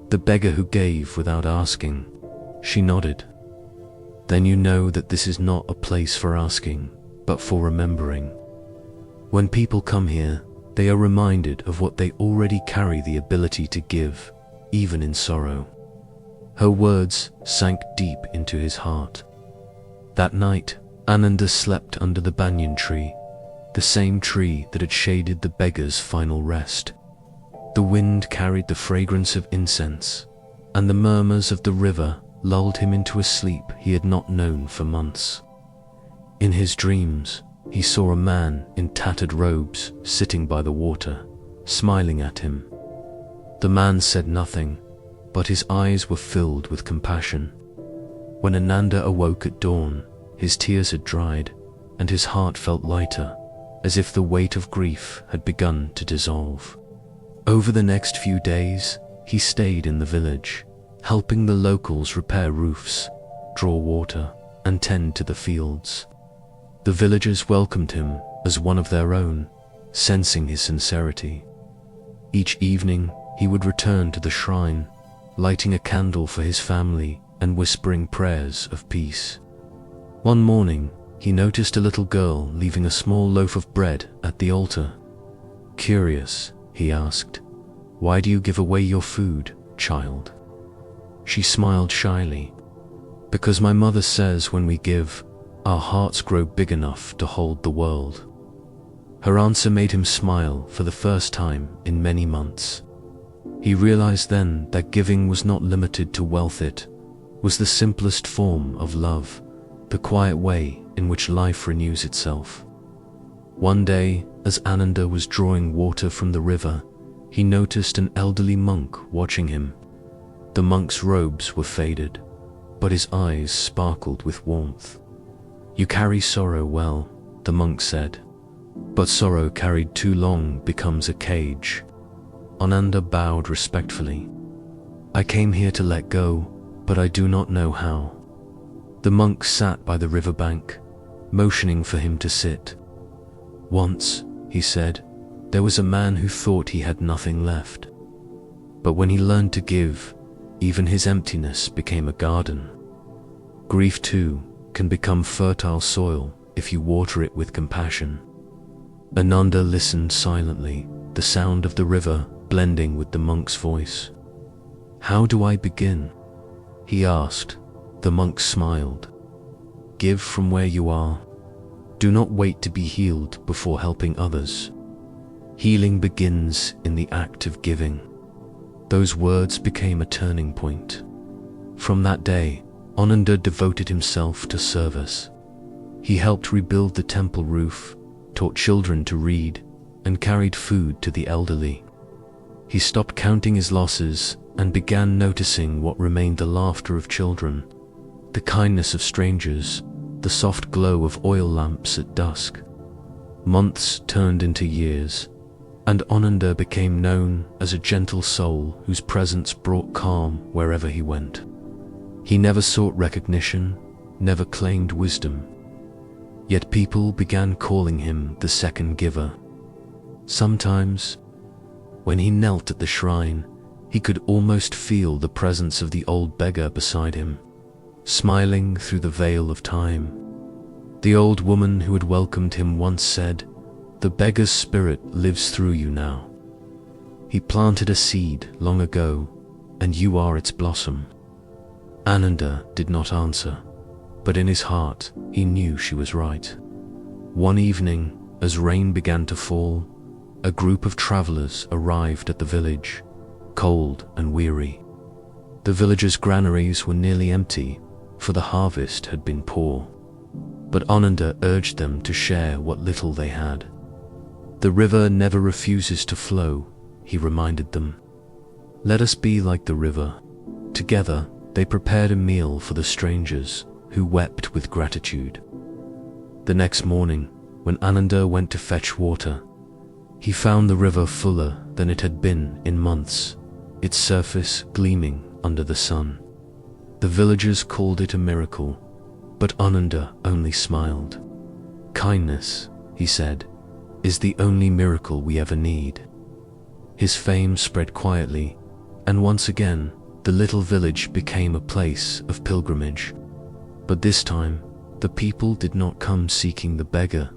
"The beggar who gave without asking." She nodded. "Then you know that this is not a place for asking, but for remembering. When people come here, they are reminded of what they already carry the ability to give, even in sorrow." Her words sank deep into his heart. That night, Ananda slept under the banyan tree, the same tree that had shaded the beggar's final rest. The wind carried the fragrance of incense, and the murmurs of the river lulled him into a sleep he had not known for months. In his dreams, he saw a man in tattered robes sitting by the water, smiling at him. The man said nothing, but his eyes were filled with compassion. When Ananda awoke at dawn, his tears had dried, and his heart felt lighter, as if the weight of grief had begun to dissolve. Over the next few days, he stayed in the village, helping the locals repair roofs, draw water, and tend to the fields. The villagers welcomed him as one of their own, sensing his sincerity. Each evening, he would return to the shrine, lighting a candle for his family and whispering prayers of peace. One morning, he noticed a little girl leaving a small loaf of bread at the altar. Curious, he asked, "Why do you give away your food, child?" She smiled shyly. "Because my mother says when we give, our hearts grow big enough to hold the world." Her answer made him smile for the first time in many months. He realized then that giving was not limited to wealth, it was the simplest form of love, the quiet way in which life renews itself. One day, as Ananda was drawing water from the river, he noticed an elderly monk watching him. The monk's robes were faded, but his eyes sparkled with warmth. "You carry sorrow well," the monk said, "but sorrow carried too long becomes a cage." Ananda bowed respectfully. "I came here to let go, but I do not know how." The monk sat by the riverbank, motioning for him to sit. Once, he said, there was a man who thought he had nothing left. But when he learned to give, even his emptiness became a garden. Grief too can become fertile soil if you water it with compassion. Ananda listened silently, the sound of the river blending with the monk's voice. "How do I begin?" he asked. The monk smiled. "Give from where you are. Do not wait to be healed before helping others. Healing begins in the act of giving." Those words became a turning point. From that day, Ananda devoted himself to service. He helped rebuild the temple roof, taught children to read, and carried food to the elderly. He stopped counting his losses and began noticing what remained: the laughter of children, the kindness of strangers, the soft glow of oil lamps at dusk. Months turned into years, and Ananda became known as a gentle soul whose presence brought calm wherever he went. He never sought recognition, never claimed wisdom. Yet people began calling him the second giver. Sometimes, when he knelt at the shrine, he could almost feel the presence of the old beggar beside him, smiling through the veil of time. The old woman who had welcomed him once said, "The beggar's spirit lives through you now. He planted a seed long ago, and you are its blossom." Ananda did not answer, but in his heart he knew she was right. One evening, as rain began to fall, a group of travelers arrived at the village, cold and weary. The villagers' granaries were nearly empty, for the harvest had been poor. But Ananda urged them to share what little they had. "The river never refuses to flow," he reminded them. "Let us be like the river." Together, they prepared a meal for the strangers, who wept with gratitude. The next morning, when Ananda went to fetch water, he found the river fuller than it had been in months, its surface gleaming under the sun. The villagers called it a miracle, but Ananda only smiled. "Kindness," he said, "is the only miracle we ever need." His fame spread quietly, and once again, the little village became a place of pilgrimage. But this time, the people did not come seeking the beggar,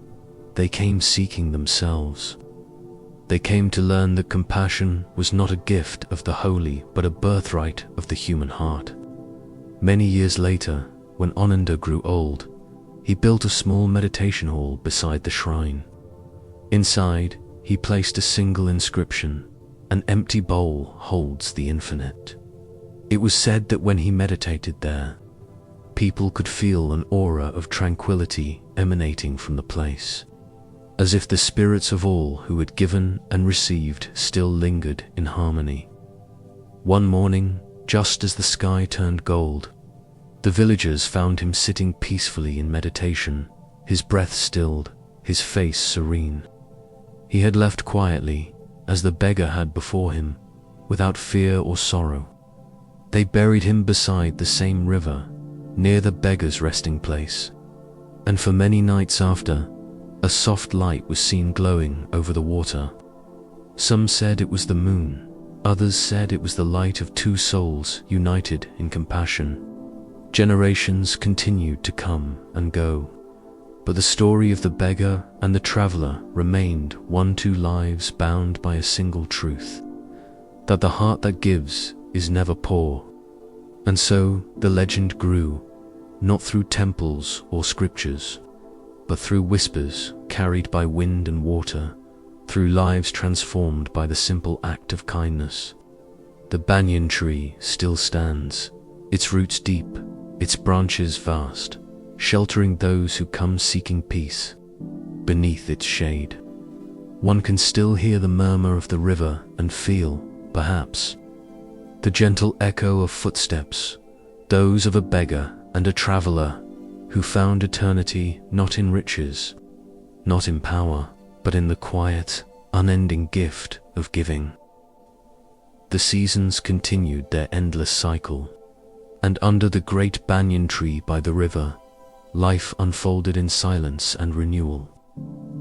they came seeking themselves. They came to learn that compassion was not a gift of the holy, but a birthright of the human heart. Many years later, when Ananda grew old, he built a small meditation hall beside the shrine. Inside, he placed a single inscription: "An empty bowl holds the infinite." It was said that when he meditated there, people could feel an aura of tranquility emanating from the place, as if the spirits of all who had given and received still lingered in harmony. One morning, just as the sky turned gold, the villagers found him sitting peacefully in meditation, his breath stilled, his face serene. He had left quietly, as the beggar had before him, without fear or sorrow. They buried him beside the same river, near the beggar's resting place, and for many nights after, a soft light was seen glowing over the water. Some said it was the moon, others said it was the light of two souls united in compassion. Generations continued to come and go, but the story of the beggar and the traveler remained two lives bound by a single truth, that the heart that gives is never poor. And so the legend grew, not through temples or scriptures, but through whispers carried by wind and water, through lives transformed by the simple act of kindness. The banyan tree still stands, its roots deep, its branches vast, sheltering those who come seeking peace. Beneath its shade, one can still hear the murmur of the river and feel, perhaps, the gentle echo of footsteps, those of a beggar and a traveler who found eternity not in riches, not in power, but in the quiet, unending gift of giving. The seasons continued their endless cycle, and under the great banyan tree by the river, life unfolded in silence and renewal.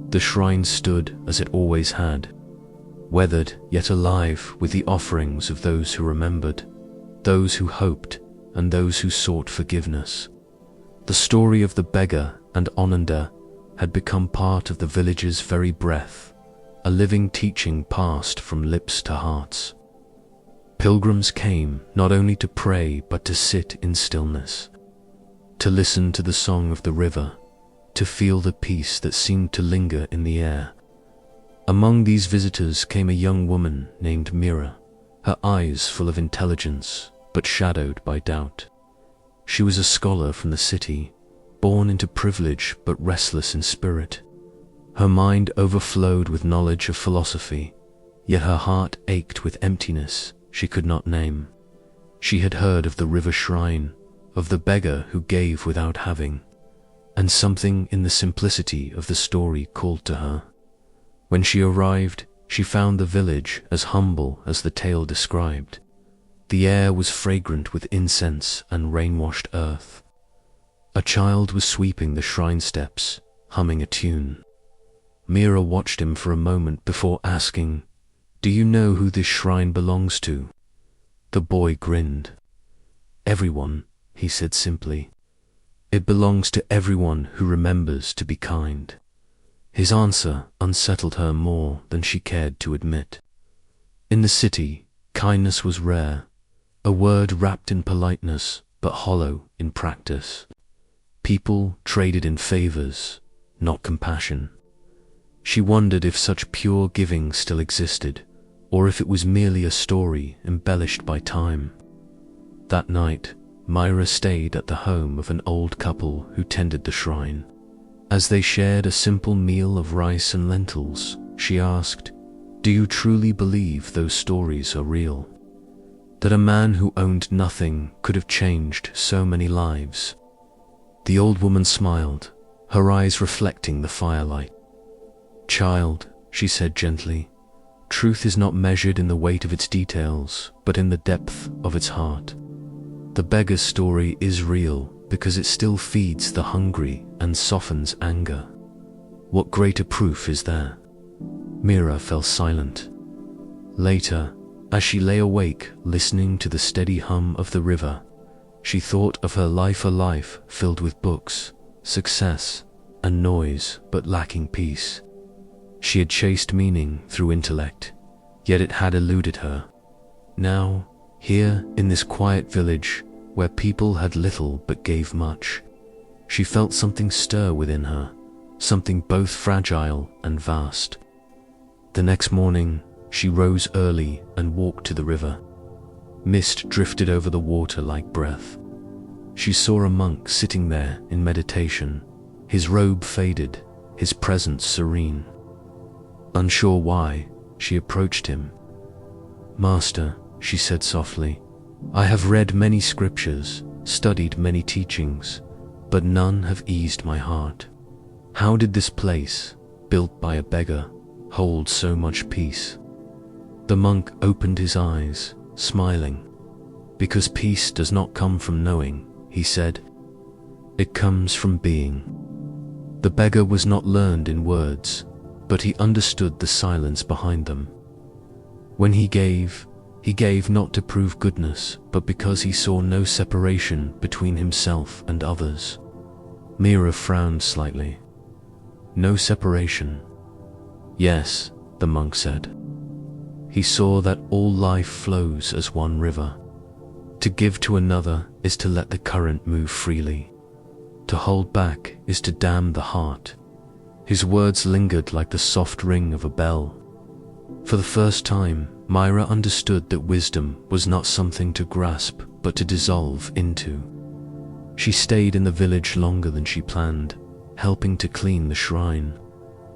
The shrine stood as it always had, weathered yet alive with the offerings of those who remembered, those who hoped, and those who sought forgiveness. The story of the beggar and Ananda had become part of the village's very breath, a living teaching passed from lips to hearts. Pilgrims came not only to pray but to sit in stillness, to listen to the song of the river, to feel the peace that seemed to linger in the air. Among these visitors came a young woman named Mira, her eyes full of intelligence but shadowed by doubt. She was a scholar from the city, born into privilege but restless in spirit. Her mind overflowed with knowledge of philosophy, yet her heart ached with emptiness she could not name. She had heard of the river shrine, of the beggar who gave without having, and something in the simplicity of the story called to her. When she arrived, she found the village as humble as the tale described. The air was fragrant with incense and rain-washed earth. A child was sweeping the shrine steps, humming a tune. Mira watched him for a moment before asking, "Do you know who this shrine belongs to?" The boy grinned. "Everyone," he said simply. "It belongs to everyone who remembers to be kind." His answer unsettled her more than she cared to admit. In the city, kindness was rare, a word wrapped in politeness but hollow in practice. People traded in favors, not compassion. She wondered if such pure giving still existed, or if it was merely a story embellished by time. That night, Myra stayed at the home of an old couple who tended the shrine. As they shared a simple meal of rice and lentils, she asked, "Do you truly believe those stories are real? That a man who owned nothing could have changed so many lives?" The old woman smiled, her eyes reflecting the firelight. "Child," she said gently, "truth is not measured in the weight of its details, but in the depth of its heart. The beggar's story is real because it still feeds the hungry and softens anger. What greater proof is there?" Mira fell silent. Later, as she lay awake listening to the steady hum of the river, she thought of her life, a life filled with books, success, and noise but lacking peace. She had chased meaning through intellect, yet it had eluded her. Now, here in this quiet village, where people had little but gave much, she felt something stir within her, something both fragile and vast. The next morning, she rose early and walked to the river. Mist drifted over the water like breath. She saw a monk sitting there in meditation, his robe faded, his presence serene. Unsure why, she approached him. "Master," she said softly, "I have read many scriptures, studied many teachings, but none have eased my heart. How did this place, built by a beggar, hold so much peace?" The monk opened his eyes, smiling. "Because peace does not come from knowing," he said. "It comes from being." The beggar was not learned in words, but he understood the silence behind them. When he gave not to prove goodness, but because he saw no separation between himself and others. Mira frowned slightly. "No separation?" "Yes," the monk said. He saw that all life flows as one river. To give to another is to let the current move freely. To hold back is to dam the heart. His words lingered like the soft ring of a bell. For the first time, Myra understood that wisdom was not something to grasp, but to dissolve into. She stayed in the village longer than she planned, helping to clean the shrine,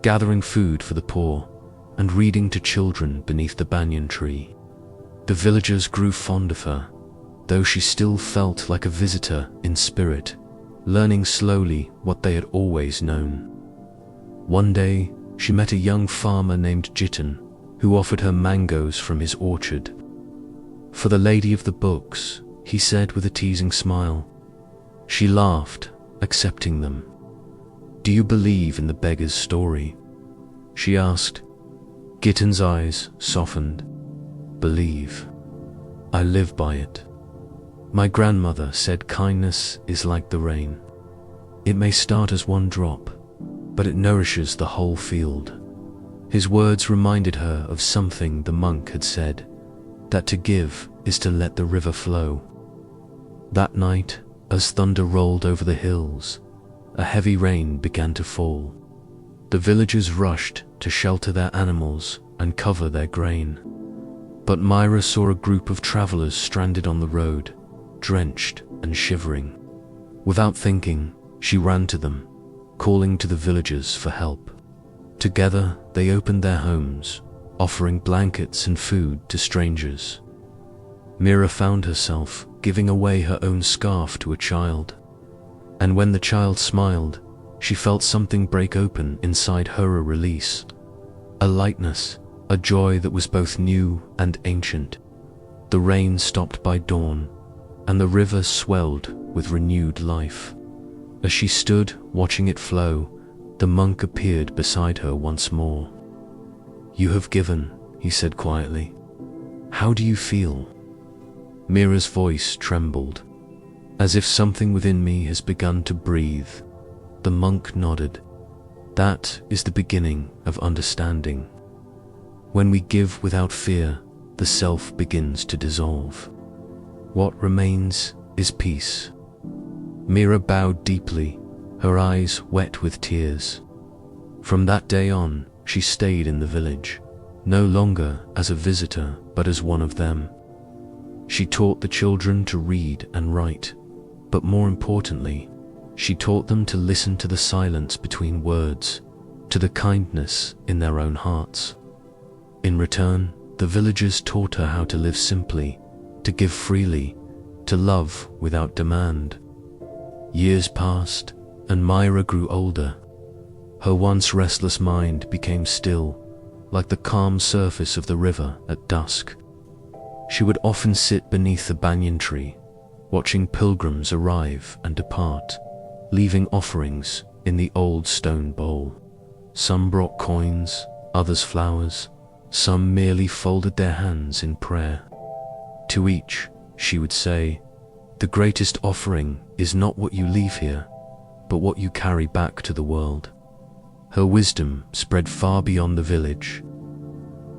gathering food for the poor, and reading to children beneath the banyan tree. The villagers grew fond of her, though she still felt like a visitor in spirit, learning slowly what they had always known. One day, she met a young farmer named Jitan, who offered her mangoes from his orchard. "For the lady of the books," he said with a teasing smile. She laughed, accepting them. "Do you believe in the beggar's story?" she asked. Gitan's eyes softened. Believe. I live by it. My grandmother said kindness is like the rain. It may start as one drop, but it nourishes the whole field. His words reminded her of something the monk had said, that to give is to let the river flow. That night, as thunder rolled over the hills, a heavy rain began to fall. The villagers rushed to shelter their animals and cover their grain. But Myra saw a group of travelers stranded on the road, drenched and shivering. Without thinking, she ran to them, calling to the villagers for help. Together, they opened their homes, offering blankets and food to strangers. Myra found herself giving away her own scarf to a child. And when the child smiled, she felt something break open inside her, a release, a lightness, a joy that was both new and ancient. The rain stopped by dawn, and the river swelled with renewed life. As she stood watching it flow, the monk appeared beside her once more. You have given, he said quietly. How do you feel? Myra's voice trembled, as if something within me has begun to breathe. The monk nodded. That is the beginning of understanding. When we give without fear, the self begins to dissolve. What remains is peace. Myra bowed deeply, her eyes wet with tears. From that day on, she stayed in the village, no longer as a visitor, but as one of them. She taught the children to read and write, but more importantly, she taught them to listen to the silence between words, to the kindness in their own hearts. In return, the villagers taught her how to live simply, to give freely, to love without demand. Years passed, and Myra grew older. Her once restless mind became still, like the calm surface of the river at dusk. She would often sit beneath the banyan tree, watching pilgrims arrive and depart, leaving offerings in the old stone bowl. Some brought coins, others flowers, some merely folded their hands in prayer. To each, she would say, the greatest offering is not what you leave here, but what you carry back to the world. Her wisdom spread far beyond the village.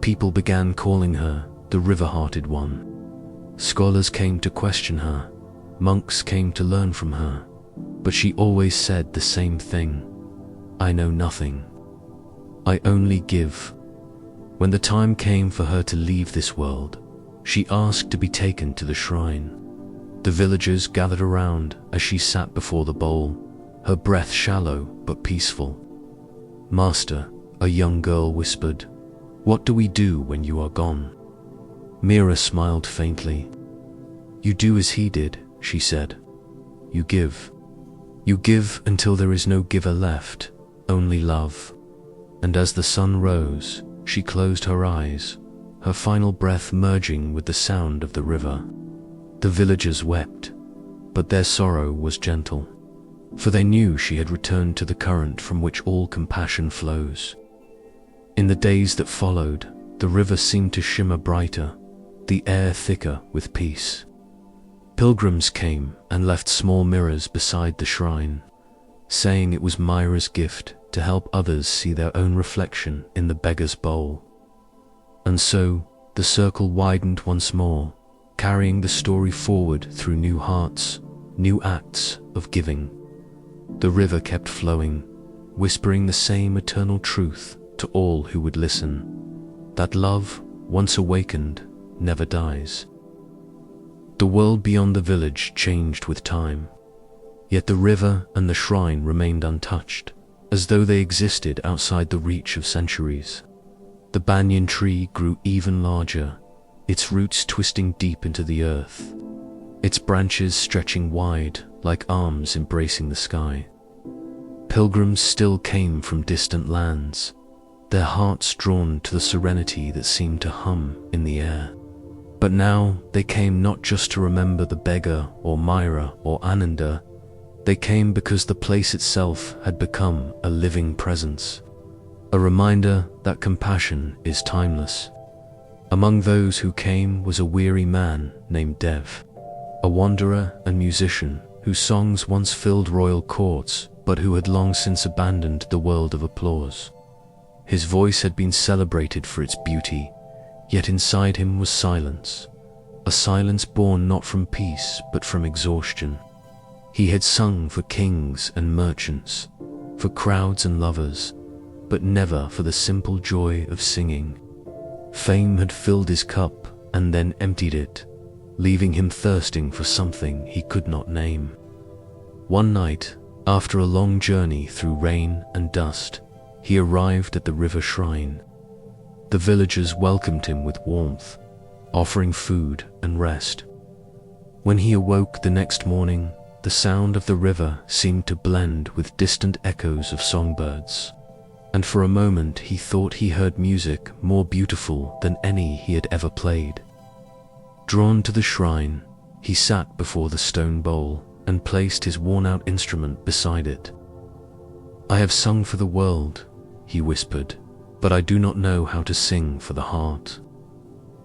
People began calling her the river-hearted one. Scholars came to question her, monks came to learn from her, but she always said the same thing: I know nothing. I only give. When the time came for her to leave this world, she asked to be taken to the shrine. The villagers gathered around as she sat before the bowl, her breath shallow but peaceful. Master, a young girl whispered, what do we do when you are gone? Myra smiled faintly. You do as he did, she said. You give. You give until there is no giver left, only love. And as the sun rose, she closed her eyes, her final breath merging with the sound of the river. The villagers wept, but their sorrow was gentle, for they knew she had returned to the current from which all compassion flows. In the days that followed, the river seemed to shimmer brighter, the air thicker with peace. Pilgrims came and left small mirrors beside the shrine, saying it was Myra's gift to help others see their own reflection in the beggar's bowl. And so, the circle widened once more, carrying the story forward through new hearts, new acts of giving. The river kept flowing, whispering the same eternal truth to all who would listen, that love, once awakened, never dies. The world beyond the village changed with time, yet the river and the shrine remained untouched, as though they existed outside the reach of centuries. The banyan tree grew even larger, its roots twisting deep into the earth, its branches stretching wide like arms embracing the sky. Pilgrims still came from distant lands, their hearts drawn to the serenity that seemed to hum in the air. But now they came not just to remember the beggar or Myra or Ananda, they came because the place itself had become a living presence. a reminder that compassion is timeless. Among those who came was a weary man named Dev, a wanderer and musician whose songs once filled royal courts, but who had long since abandoned the world of applause. His voice had been celebrated for its beauty, yet inside him was silence, a silence born not from peace but from exhaustion. He had sung for kings and merchants, for crowds and lovers, but never for the simple joy of singing. Fame had filled his cup and then emptied it, leaving him thirsting for something he could not name. One night, after a long journey through rain and dust, he arrived at the river shrine. The villagers welcomed him with warmth, offering food and rest. When he awoke the next morning, the sound of the river seemed to blend with distant echoes of songbirds, and for a moment he thought he heard music more beautiful than any he had ever played. Drawn to the shrine, he sat before the stone bowl and placed his worn-out instrument beside it. "I have sung for the world," he whispered, "but I do not know how to sing for the heart."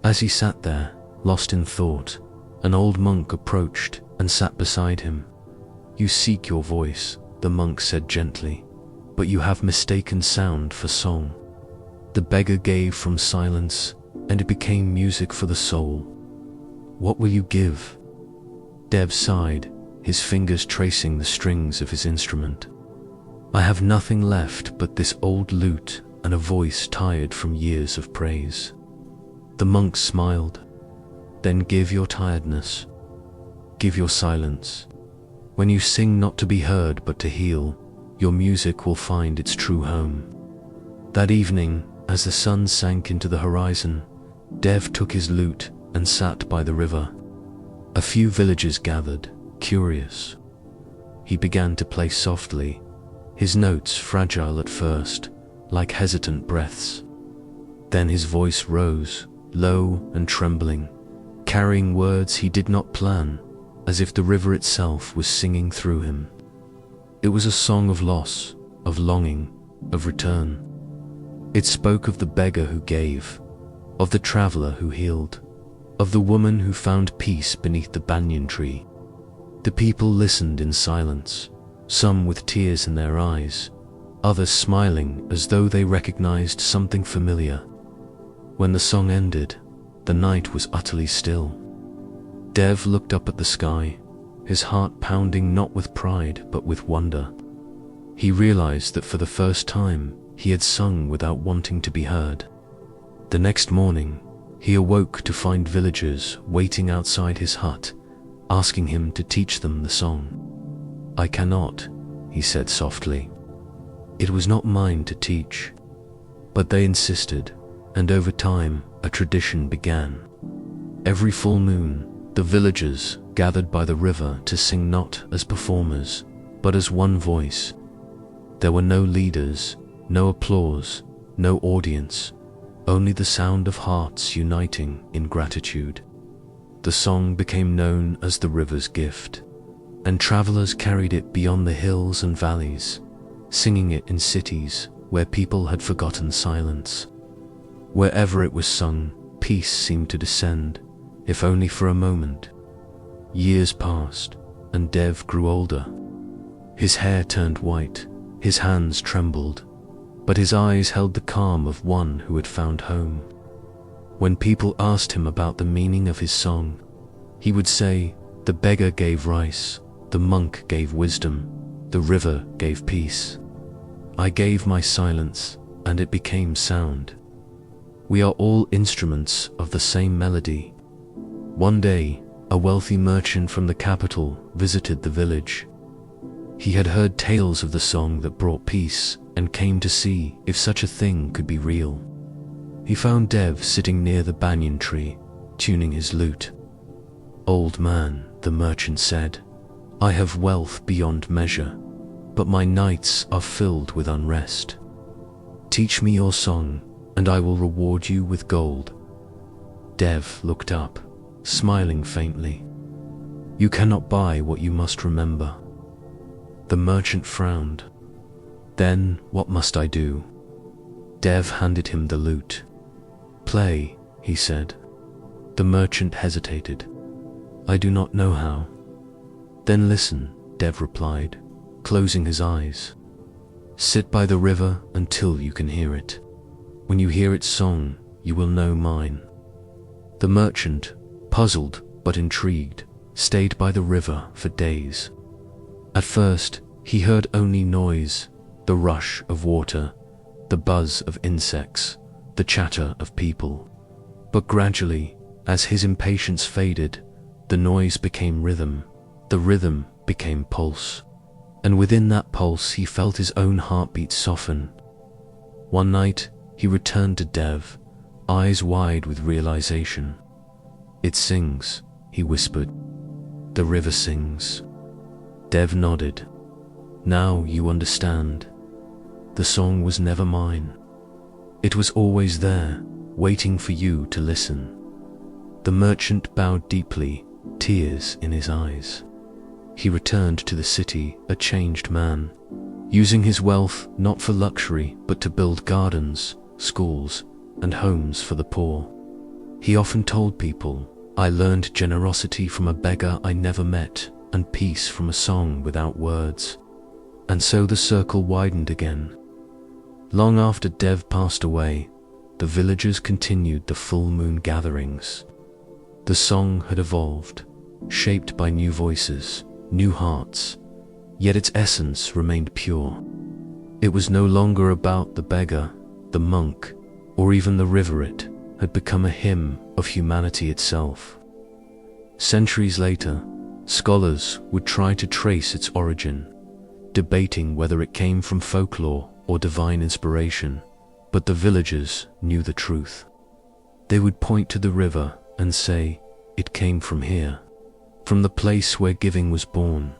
As he sat there, lost in thought, an old monk approached and sat beside him. "You seek your voice," the monk said gently, "but you have mistaken sound for song." The beggar gave from silence, and it became music for the soul. "What will you give?" Dev sighed, his fingers tracing the strings of his instrument. "I have nothing left but this old lute and a voice tired from years of praise." The monk smiled. "Then give your tiredness. Give your silence. When you sing not to be heard but to heal, your music will find its true home." That evening, as the sun sank into the horizon, Dev took his lute and sat by the river. A few villagers gathered, curious. He began to play softly, his notes fragile at first, like hesitant breaths. Then his voice rose, low and trembling, carrying words he did not plan, as if the river itself was singing through him. It was a song of loss, of longing, of return. It spoke of the beggar who gave, of the traveler who healed, of the woman who found peace beneath the banyan tree. The people listened in silence, some with tears in their eyes, others smiling as though they recognized something familiar. When the song ended, the night was utterly still. Dev looked up at the sky, his heart pounding not with pride but with wonder. He realized that for the first time he had sung without wanting to be heard. The next morning, he awoke to find villagers waiting outside his hut, asking him to teach them the song. "I cannot," he said softly. It was not mine to teach. But they insisted, and over time a tradition began. Every full moon, the villagers gathered by the river to sing not as performers, but as one voice. There were no leaders, no applause, no audience, only the sound of hearts uniting in gratitude. The song became known as the river's gift, and travelers carried it beyond the hills and valleys, singing it in cities where people had forgotten silence. Wherever it was sung, peace seemed to descend, if only for a moment. Years passed, and Dev grew older. His hair turned white, his hands trembled, but his eyes held the calm of one who had found home. When people asked him about the meaning of his song, he would say, "The beggar gave rice, the monk gave wisdom, the river gave peace. I gave my silence, and it became sound." We are all instruments of the same melody. One day, a wealthy merchant from the capital visited the village. He had heard tales of the song that brought peace and came to see if such a thing could be real. He found Dev sitting near the banyan tree, tuning his lute. "Old man," the merchant said, "I have wealth beyond measure, but my nights are filled with unrest. Teach me your song, and I will reward you with gold." Dev looked up, smiling faintly. "You cannot buy what you must remember." The merchant frowned. "Then what must I do?" Dev handed him the lute. "Play," he said. The merchant hesitated. "I do not know how." "Then listen," Dev replied, closing his eyes. "Sit by the river until you can hear it. When you hear its song, you will know mine." The merchant, puzzled but intrigued, stayed by the river for days. At first, he heard only noise, the rush of water, the buzz of insects, the chatter of people. But gradually, as his impatience faded, the noise became rhythm, the rhythm became pulse, and within that pulse he felt his own heartbeat soften. One night, he returned to Dev, eyes wide with realization. "It sings," he whispered. "The river sings." Dev nodded. "Now you understand. The song was never mine. It was always there, waiting for you to listen." The merchant bowed deeply, tears in his eyes. He returned to the city a changed man, using his wealth not for luxury but to build gardens, schools, and homes for the poor. He often told people, "I learned generosity from a beggar I never met, and peace from a song without words." And so the circle widened again. Long after Dev passed away, the villagers continued the full moon gatherings. The song had evolved, shaped by new voices, new hearts, yet its essence remained pure. It was no longer about the beggar, the monk, or even the river. It had become a hymn of humanity itself. Centuries later, scholars would try to trace its origin, debating whether it came from folklore or divine inspiration, but the villagers knew the truth. They would point to the river and say, "It came from here, from the place where giving was born."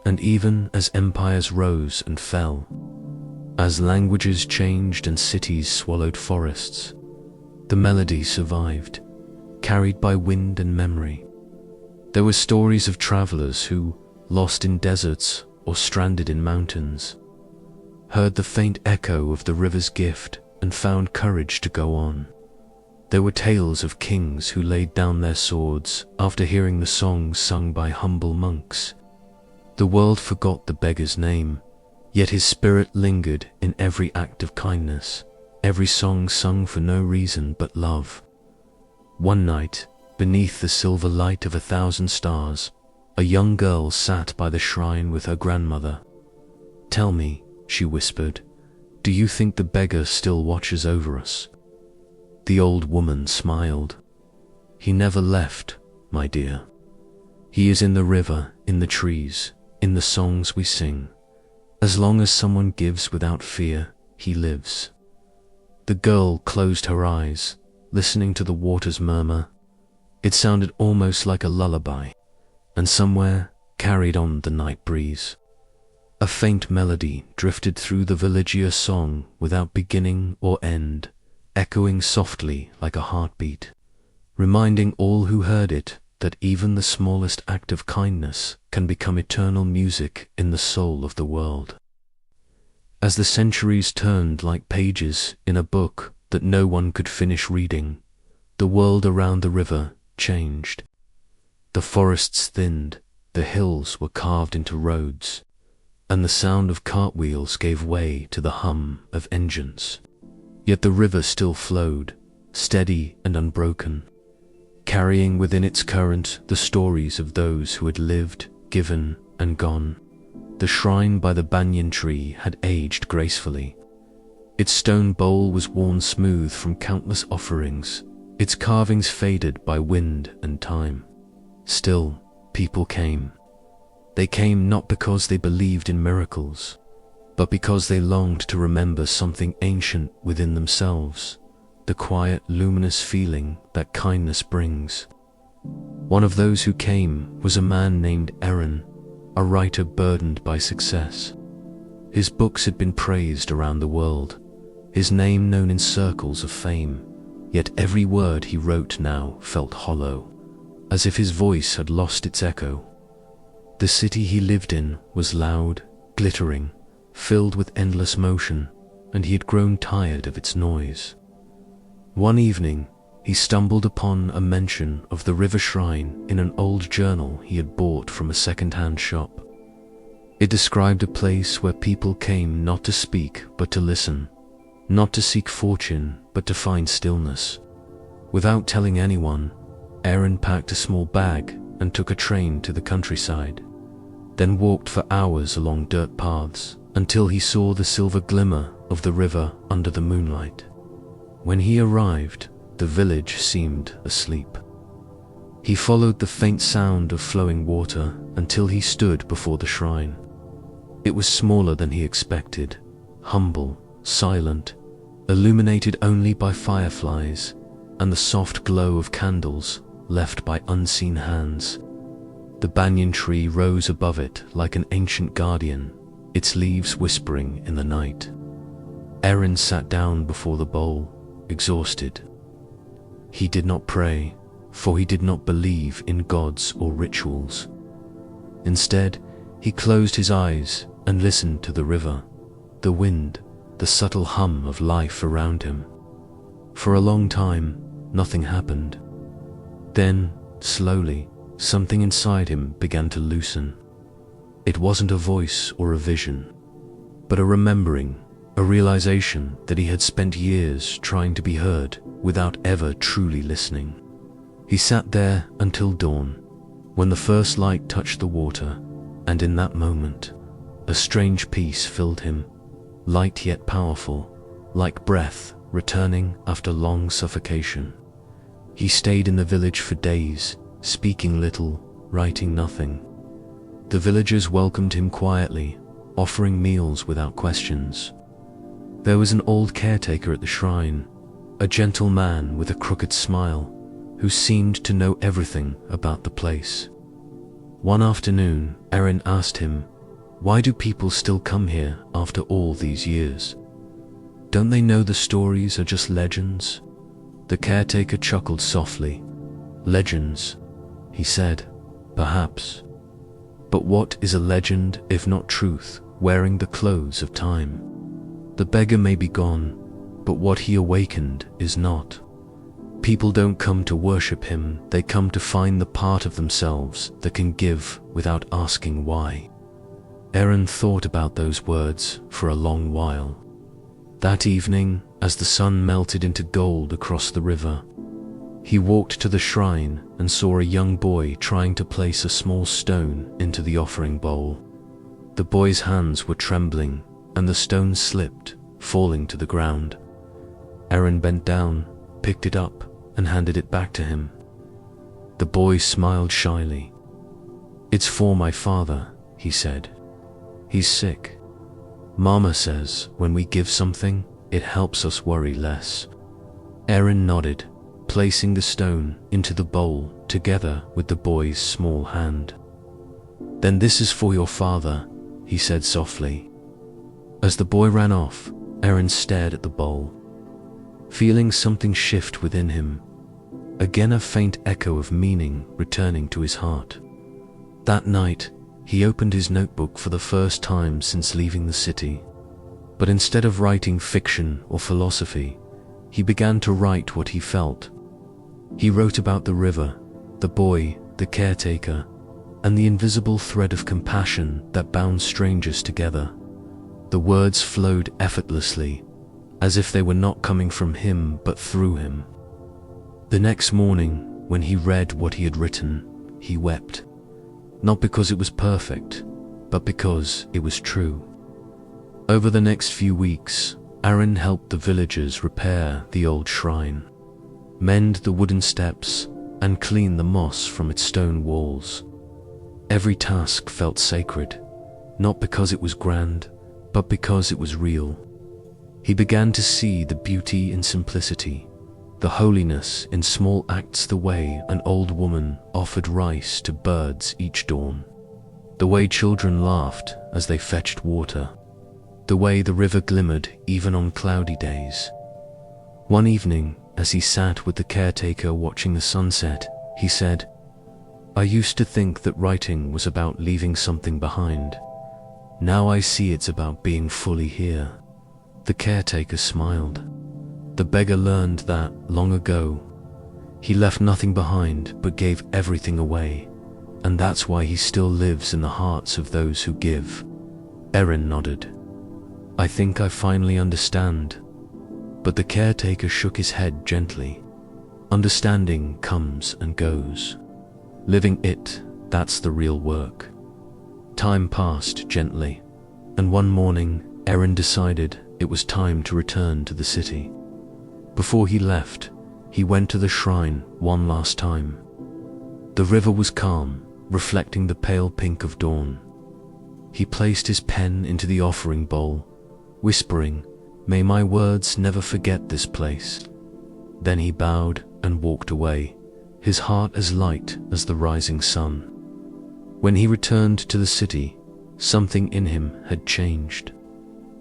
And even as empires rose and fell, as languages changed and cities swallowed forests, the melody survived, carried by wind and memory. There were stories of travelers who, lost in deserts or stranded in mountains, heard the faint echo of the river's gift and found courage to go on. There were tales of kings who laid down their swords after hearing the songs sung by humble monks. The world forgot the beggar's name, yet his spirit lingered in every act of kindness, every song sung for no reason but love. One night, beneath the silver light of 1,000 stars, a young girl sat by the shrine with her grandmother. "Tell me," she whispered, "do you think the beggar still watches over us?" The old woman smiled. "He never left, my dear. He is in the river, in the trees, in the songs we sing. As long as someone gives without fear, he lives." The girl closed her eyes, listening to the water's murmur. It sounded almost like a lullaby, and somewhere carried on the night breeze. A faint melody drifted through the villager song without beginning or end, echoing softly like a heartbeat, reminding all who heard it that even the smallest act of kindness can become eternal music in the soul of the world. As the centuries turned like pages in a book that no one could finish reading, the world around the river changed. The forests thinned, the hills were carved into roads, and the sound of cartwheels gave way to the hum of engines. Yet the river still flowed, steady and unbroken, carrying within its current the stories of those who had lived, given, and gone. The shrine by the banyan tree had aged gracefully. Its stone bowl was worn smooth from countless offerings, its carvings faded by wind and time. Still, people came. They came not because they believed in miracles, but because they longed to remember something ancient within themselves, the quiet, luminous feeling that kindness brings. One of those who came was a man named Aaron, a writer burdened by success. His books had been praised around the world, his name known in circles of fame, yet every word he wrote now felt hollow, as if his voice had lost its echo. The city he lived in was loud, glittering, filled with endless motion, and he had grown tired of its noise. One evening, he stumbled upon a mention of the river shrine in an old journal he had bought from a second-hand shop. It described a place where people came not to speak but to listen, not to seek fortune but to find stillness. Without telling anyone, Aaron packed a small bag and took a train to the countryside, then walked for hours along dirt paths until he saw the silver glimmer of the river under the moonlight. When he arrived, the village seemed asleep. He followed the faint sound of flowing water until he stood before the shrine. It was smaller than he expected, humble, silent, illuminated only by fireflies and the soft glow of candles left by unseen hands. The banyan tree rose above it like an ancient guardian, its leaves whispering in the night. Aaron sat down before the bowl, exhausted. He did not pray, for he did not believe in gods or rituals. Instead, he closed his eyes and listened to the river, the wind, the subtle hum of life around him. For a long time, nothing happened. Then, slowly, something inside him began to loosen. It wasn't a voice or a vision, but a remembering, a realization that he had spent years trying to be heard without ever truly listening. He sat there until dawn, when the first light touched the water, and in that moment, a strange peace filled him, light yet powerful, like breath returning after long suffocation. He stayed in the village for days, speaking little, writing nothing. The villagers welcomed him quietly, offering meals without questions. There was an old caretaker at the shrine, a gentle man with a crooked smile, who seemed to know everything about the place. One afternoon, Aaron asked him, "Why do people still come here after all these years? Don't they know the stories are just legends?" The caretaker chuckled softly. "Legends," he said, "perhaps. But what is a legend if not truth wearing the clothes of time? The beggar may be gone, but what he awakened is not. People don't come to worship him, they come to find the part of themselves that can give without asking why." Aaron thought about those words for a long while. That evening, as the sun melted into gold across the river, he walked to the shrine and saw a young boy trying to place a small stone into the offering bowl. The boy's hands were trembling, and the stone slipped, falling to the ground. Aaron bent down, picked it up, and handed it back to him. The boy smiled shyly. "It's for my father," he said. "He's sick. Mama says when we give something, it helps us worry less." Aaron nodded, placing the stone into the bowl together with the boy's small hand. "Then this is for your father," he said softly. As the boy ran off, Aaron stared at the bowl, feeling something shift within him, again a faint echo of meaning returning to his heart. That night, he opened his notebook for the first time since leaving the city. But instead of writing fiction or philosophy, he began to write what he felt. He wrote about the river, the boy, the caretaker, and the invisible thread of compassion that bound strangers together. The words flowed effortlessly, as if they were not coming from him but through him. The next morning, when he read what he had written, he wept. Not because it was perfect, but because it was true. Over the next few weeks, Aaron helped the villagers repair the old shrine, mend the wooden steps, and clean the moss from its stone walls. Every task felt sacred, not because it was grand, but because it was real. He began to see the beauty in simplicity, the holiness in small acts, the way an old woman offered rice to birds each dawn, the way children laughed as they fetched water, the way the river glimmered even on cloudy days. One evening, as he sat with the caretaker watching the sunset, he said, "I used to think that writing was about leaving something behind. Now I see it's about being fully here." The caretaker smiled. The beggar learned that, long ago, he left nothing behind but gave everything away, and that's why he still lives in the hearts of those who give. Erin nodded. I think I finally understand. But the caretaker shook his head gently. Understanding comes and goes. Living it, that's the real work. Time passed gently, and one morning, Erin decided it was time to return to the city. Before he left, he went to the shrine one last time. The river was calm, reflecting the pale pink of dawn. He placed his pen into the offering bowl, whispering, "May my words never forget this place." Then he bowed and walked away, his heart as light as the rising sun. When he returned to the city, something in him had changed.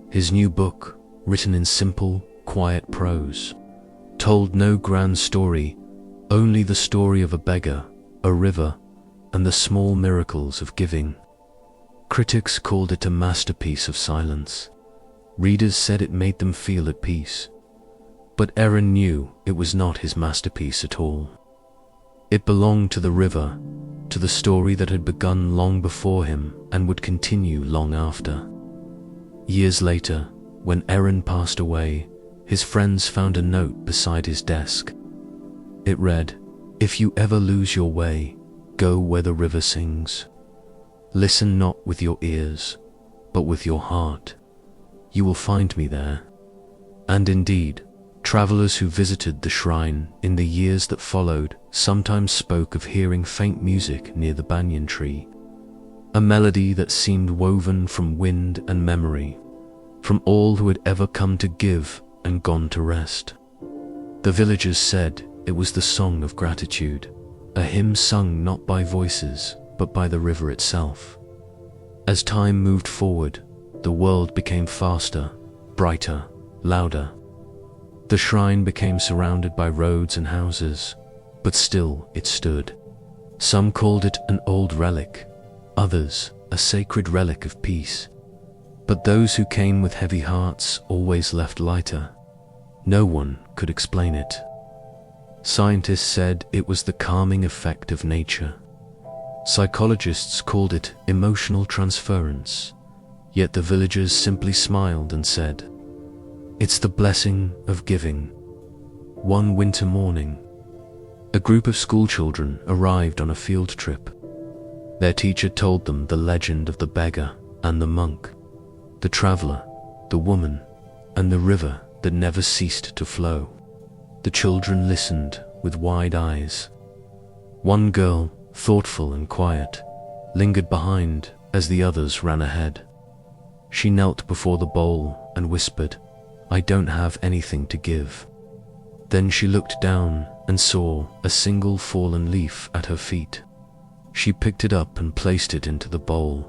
His new book, written in simple, quiet prose, told no grand story, only the story of a beggar, a river, and the small miracles of giving. Critics called it a masterpiece of silence. Readers said it made them feel at peace. But Erin knew it was not his masterpiece at all. It belonged to the river, to the story that had begun long before him and would continue long after. Years later, when Erin passed away, his friends found a note beside his desk. It read, "If you ever lose your way, go where the river sings. Listen not with your ears, but with your heart. You will find me there." And indeed, travelers who visited the shrine in the years that followed sometimes spoke of hearing faint music near the banyan tree, a melody that seemed woven from wind and memory, from all who had ever come to give and gone to rest. The villagers said it was the song of gratitude, a hymn sung not by voices, but by the river itself. As time moved forward, the world became faster, brighter, louder. The shrine became surrounded by roads and houses, but still it stood. Some called it an old relic, others a sacred relic of peace. But those who came with heavy hearts always left lighter. No one could explain it. Scientists said it was the calming effect of nature. Psychologists called it emotional transference. Yet the villagers simply smiled and said, "It's the blessing of giving." One winter morning, a group of schoolchildren arrived on a field trip. Their teacher told them the legend of the beggar and the monk, the traveler, the woman, and the river that never ceased to flow. The children listened with wide eyes. One girl, thoughtful and quiet, lingered behind as the others ran ahead. She knelt before the bowl and whispered, "I don't have anything to give." Then she looked down and saw a single fallen leaf at her feet. She picked it up and placed it into the bowl.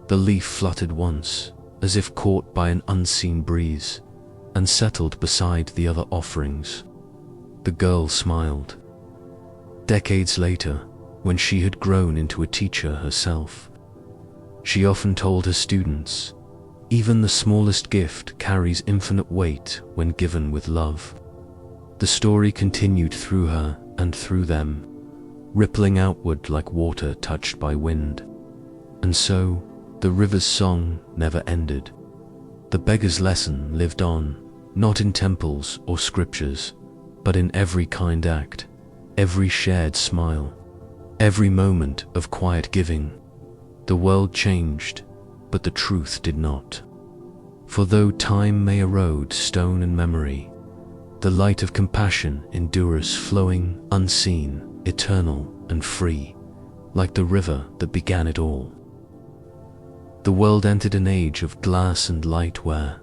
The leaf fluttered once, as if caught by an unseen breeze, and settled beside the other offerings. The girl smiled. Decades later, when she had grown into a teacher herself, she often told her students, "Even the smallest gift carries infinite weight when given with love." The story continued through her and through them, rippling outward like water touched by wind. And so, the river's song never ended. The beggar's lesson lived on, not in temples or scriptures, but in every kind act, every shared smile, every moment of quiet giving. The world changed, but the truth did not. For though time may erode stone and memory, the light of compassion endures, flowing, unseen, eternal and free, like the river that began it all. The world entered an age of glass and light where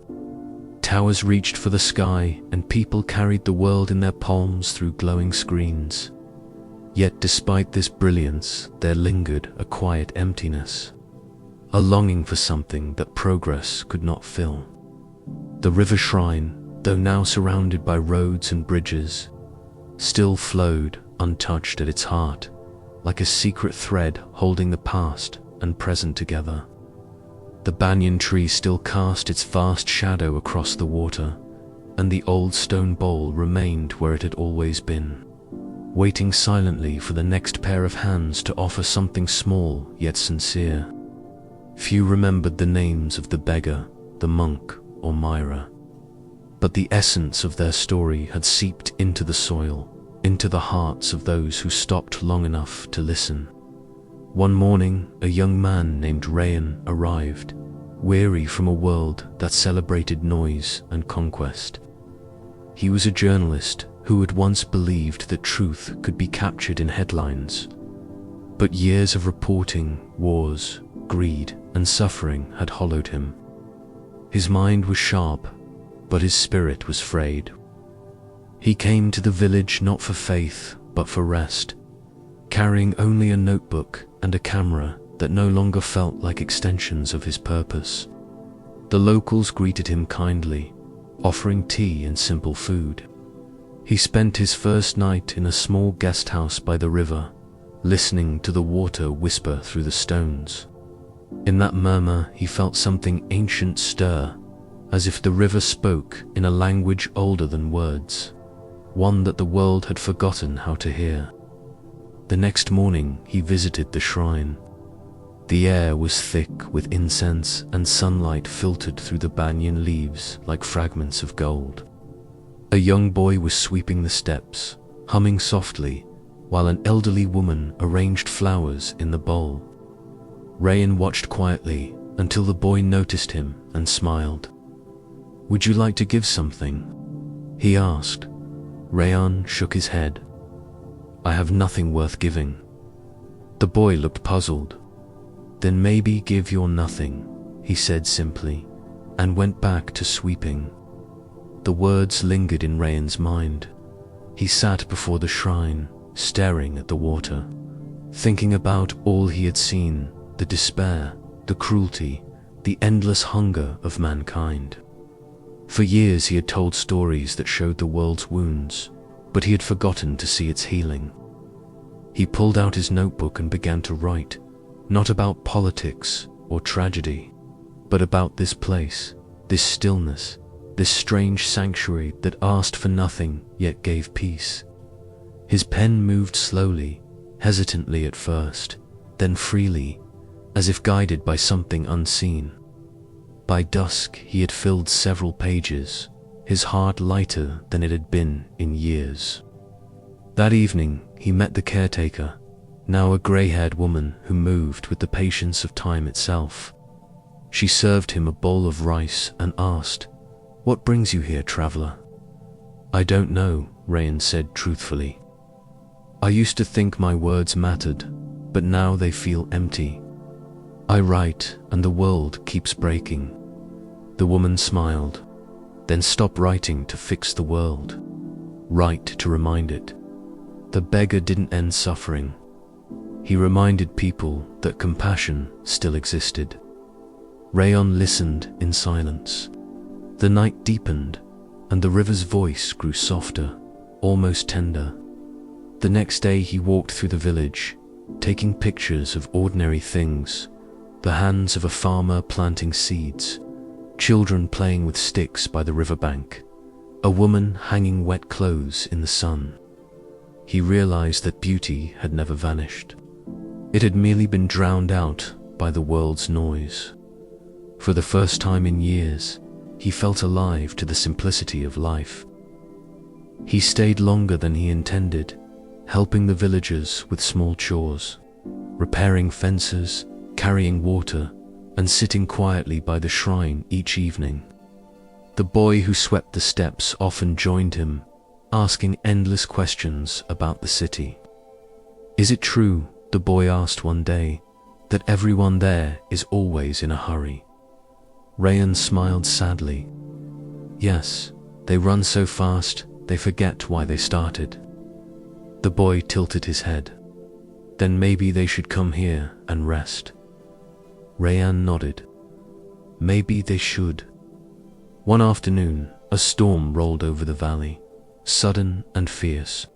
towers reached for the sky and people carried the world in their palms through glowing screens. Yet despite this brilliance, there lingered a quiet emptiness, a longing for something that progress could not fill. The river shrine, though now surrounded by roads and bridges, still flowed untouched at its heart, like a secret thread holding the past and present together. The banyan tree still cast its vast shadow across the water, and the old stone bowl remained where it had always been, waiting silently for the next pair of hands to offer something small yet sincere. Few remembered the names of the beggar, the monk, or Myra, but the essence of their story had seeped into the soil, into the hearts of those who stopped long enough to listen. One morning, a young man named Rayan arrived, weary from a world that celebrated noise and conquest. He was a journalist who had once believed that truth could be captured in headlines. But years of reporting, wars, greed, and suffering had hollowed him. His mind was sharp, but his spirit was frayed. He came to the village not for faith, but for rest, carrying only a notebook and a camera that no longer felt like extensions of his purpose. The locals greeted him kindly, offering tea and simple food. He spent his first night in a small guest house by the river, listening to the water whisper through the stones. In that murmur, he felt something ancient stir, as if the river spoke in a language older than words, one that the world had forgotten how to hear. The next morning, he visited the shrine. The air was thick with incense, and sunlight filtered through the banyan leaves like fragments of gold. A young boy was sweeping the steps, humming softly, while an elderly woman arranged flowers in the bowl. Rayan watched quietly until the boy noticed him and smiled. "Would you like to give something?" he asked. Rayan shook his head. "I have nothing worth giving." The boy looked puzzled. "Then maybe give your nothing," he said simply, and went back to sweeping. The words lingered in Rayan's mind. He sat before the shrine, staring at the water, thinking about all he had seen, the despair, the cruelty, the endless hunger of mankind. For years he had told stories that showed the world's wounds, but he had forgotten to see its healing. He pulled out his notebook and began to write, not about politics or tragedy, but about this place, this stillness, this strange sanctuary that asked for nothing yet gave peace. His pen moved slowly, hesitantly at first, then freely, as if guided by something unseen. By dusk, he had filled several pages, his heart lighter than it had been in years. That evening, he met the caretaker, now a grey-haired woman who moved with the patience of time itself. She served him a bowl of rice and asked, "What brings you here, traveler?" "I don't know," Rayan said truthfully. "I used to think my words mattered, but now they feel empty. I write, and the world keeps breaking." The woman smiled. "Then stop writing to fix the world. Write to remind it." The beggar didn't end suffering. He reminded people that compassion still existed. Rayan listened in silence. The night deepened, and the river's voice grew softer, almost tender. The next day he walked through the village, taking pictures of ordinary things, the hands of a farmer planting seeds, children playing with sticks by the riverbank, a woman hanging wet clothes in the sun. He realized that beauty had never vanished. It had merely been drowned out by the world's noise. For the first time in years, he felt alive to the simplicity of life. He stayed longer than he intended, helping the villagers with small chores, repairing fences, carrying water, and sitting quietly by the shrine each evening. The boy who swept the steps often joined him, asking endless questions about the city. "Is it true," the boy asked one day, "that everyone there is always in a hurry?" Rayan smiled sadly. "Yes, they run so fast, they forget why they started." The boy tilted his head. "Then maybe they should come here and rest." Rayan nodded. Maybe they should. One afternoon, a storm rolled over the valley, sudden and fierce.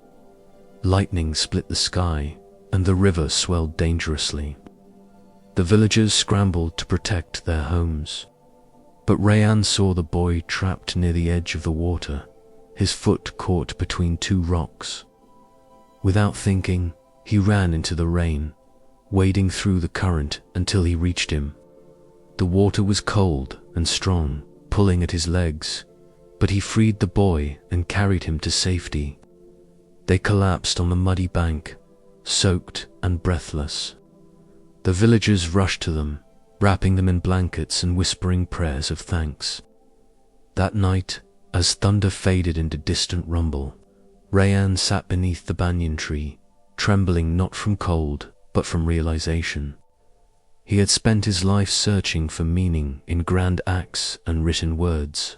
Lightning split the sky, and the river swelled dangerously. The villagers scrambled to protect their homes. But Rayan saw the boy trapped near the edge of the water, his foot caught between two rocks. Without thinking, he ran into the rain, wading through the current until he reached him. The water was cold and strong, pulling at his legs, but he freed the boy and carried him to safety. They collapsed on the muddy bank, soaked and breathless. The villagers rushed to them, wrapping them in blankets and whispering prayers of thanks. That night, as thunder faded into distant rumble, Rayan sat beneath the banyan tree, trembling not from cold, but from realization. He had spent his life searching for meaning in grand acts and written words.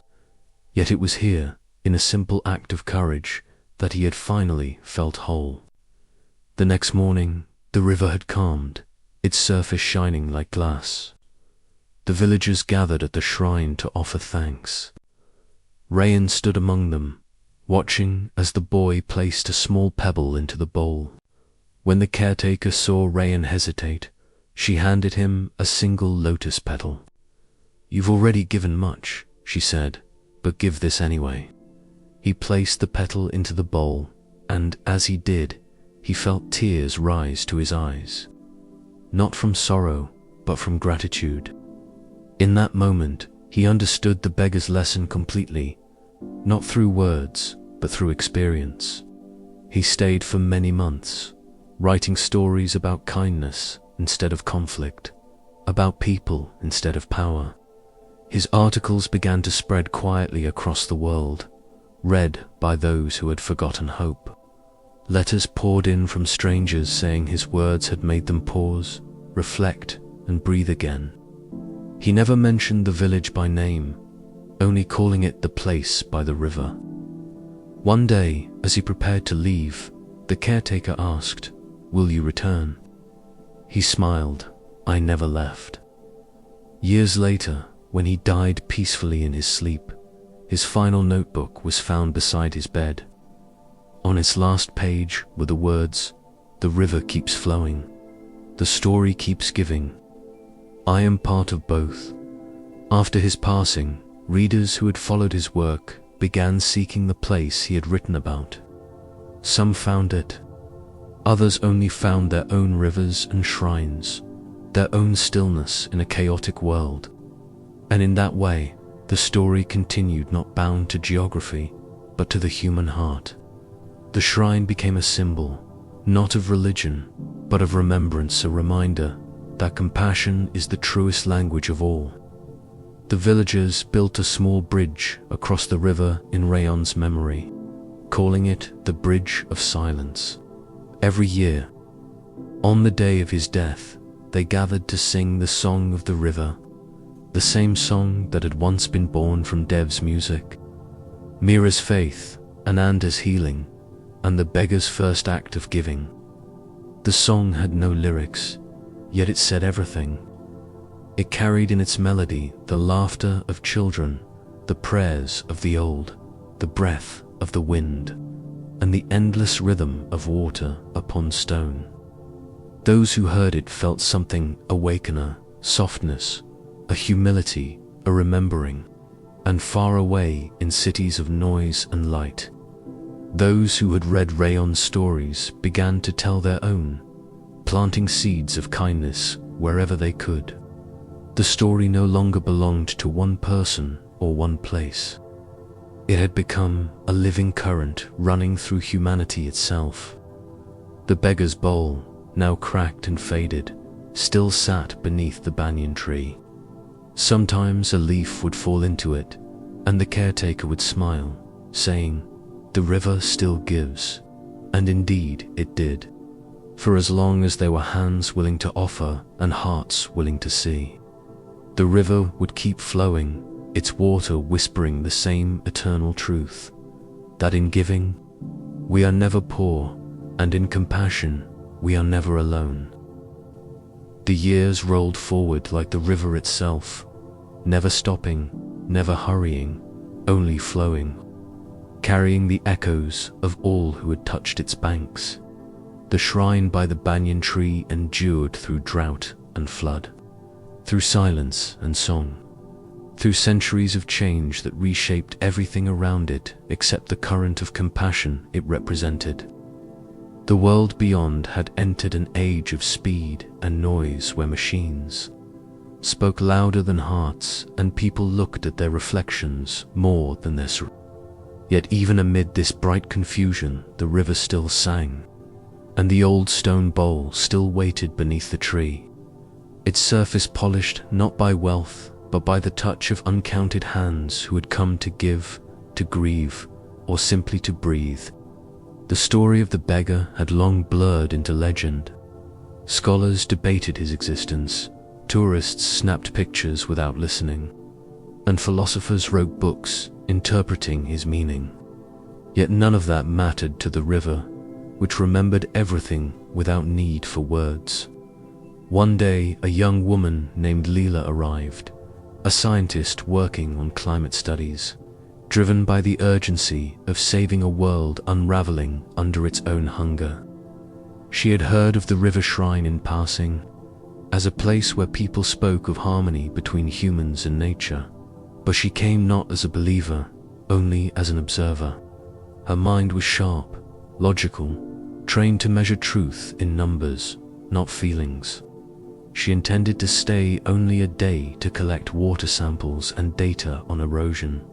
Yet it was here, in a simple act of courage, that he had finally felt whole. The next morning, the river had calmed, its surface shining like glass. The villagers gathered at the shrine to offer thanks. Rayan stood among them, watching as the boy placed a small pebble into the bowl. When the caretaker saw Rayan hesitate, she handed him a single lotus petal. "You've already given much," she said, "but give this anyway." He placed the petal into the bowl, and as he did, he felt tears rise to his eyes. Not from sorrow, but from gratitude. In that moment, he understood the beggar's lesson completely, not through words, but through experience. He stayed for many months, writing stories about kindness instead of conflict, about people instead of power. His articles began to spread quietly across the world, read by those who had forgotten hope. Letters poured in from strangers saying his words had made them pause, reflect, and breathe again. He never mentioned the village by name, only calling it the place by the river. One day, as he prepared to leave, the caretaker asked, "Will you return?" He smiled, "I never left." Years later, when he died peacefully in his sleep, his final notebook was found beside his bed. On its last page were the words, "The river keeps flowing. The story keeps giving. I am part of both." After his passing, readers who had followed his work began seeking the place he had written about. Some found it. Others only found their own rivers and shrines, their own stillness in a chaotic world. And in that way, the story continued, not bound to geography, but to the human heart. The shrine became a symbol, not of religion, but of remembrance, a reminder that compassion is the truest language of all. The villagers built a small bridge across the river in Rayan's memory, calling it the Bridge of Silence. Every year, on the day of his death, they gathered to sing the song of the river, the same song that had once been born from Dev's music, Mira's faith, Ananda's healing, and the beggar's first act of giving. The song had no lyrics, yet it said everything. It carried in its melody the laughter of children, the prayers of the old, the breath of the wind, and the endless rhythm of water upon stone. Those who heard it felt something awaken, a softness, a humility, a remembering, and far away in cities of noise and light, those who had read Rayan's stories began to tell their own, planting seeds of kindness wherever they could. The story no longer belonged to one person or one place. It had become a living current running through humanity itself. The beggar's bowl, now cracked and faded, still sat beneath the banyan tree. Sometimes a leaf would fall into it, and the caretaker would smile, saying, "The river still gives." And indeed it did, for as long as there were hands willing to offer and hearts willing to see. The river would keep flowing, its water whispering the same eternal truth, that in giving, we are never poor, and in compassion, we are never alone. The years rolled forward like the river itself, never stopping, never hurrying, only flowing, carrying the echoes of all who had touched its banks. The shrine by the banyan tree endured through drought and flood, through silence and song, through centuries of change that reshaped everything around it except the current of compassion it represented. The world beyond had entered an age of speed and noise where machines spoke louder than hearts and people looked at their reflections more than their surroundings. Yet even amid this bright confusion, the river still sang, and the old stone bowl still waited beneath the tree, its surface polished not by wealth, but by the touch of uncounted hands who had come to give, to grieve, or simply to breathe. The story of the beggar had long blurred into legend. Scholars debated his existence, tourists snapped pictures without listening, and philosophers wrote books interpreting his meaning. Yet none of that mattered to the river, which remembered everything without need for words. One day, a young woman named Leela arrived, a scientist working on climate studies, driven by the urgency of saving a world unraveling under its own hunger. She had heard of the river shrine in passing, as a place where people spoke of harmony between humans and nature, but she came not as a believer, only as an observer. Her mind was sharp, logical, trained to measure truth in numbers, not feelings. She intended to stay only a day to collect water samples and data on erosion,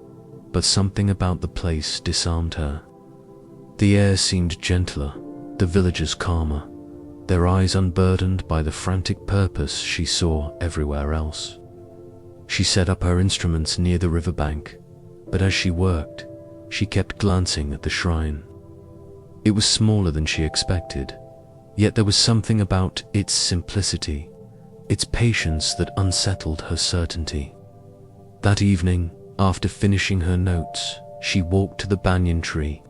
but something about the place disarmed her. The air seemed gentler, the villagers calmer, their eyes unburdened by the frantic purpose she saw everywhere else. She set up her instruments near the riverbank, but as she worked, she kept glancing at the shrine. It was smaller than she expected, yet there was something about its simplicity, its patience that unsettled her certainty. That evening, after finishing her notes, she walked to the banyan tree.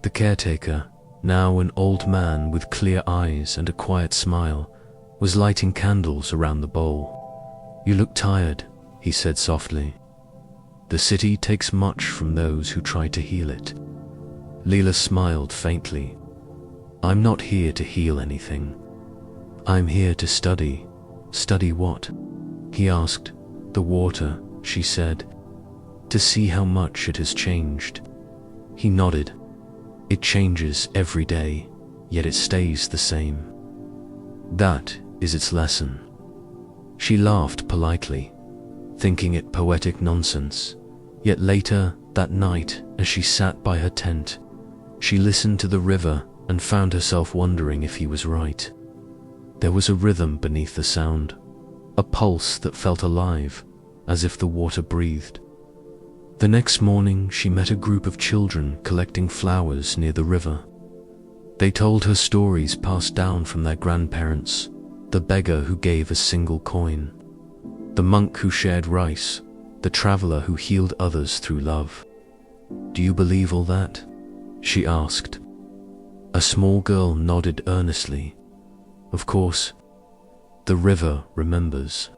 The caretaker, now an old man with clear eyes and a quiet smile, was lighting candles around the bowl. "You look tired," he said softly. "The city takes much from those who try to heal it." Leela smiled faintly. "I'm not here to heal anything. I'm here to study." "Study what?" he asked. "The water," she said. "To see how much it has changed." He nodded. "It changes every day, yet it stays the same. That is its lesson." She laughed politely, thinking it poetic nonsense. Yet later, that night, as she sat by her tent, she listened to the river and found herself wondering if he was right. There was a rhythm beneath the sound, a pulse that felt alive, as if the water breathed. The next morning, she met a group of children collecting flowers near the river. They told her stories passed down from their grandparents, the beggar who gave a single coin, the monk who shared rice, the traveler who healed others through love. "Do you believe all that?" she asked. A small girl nodded earnestly. "Of course. The river remembers."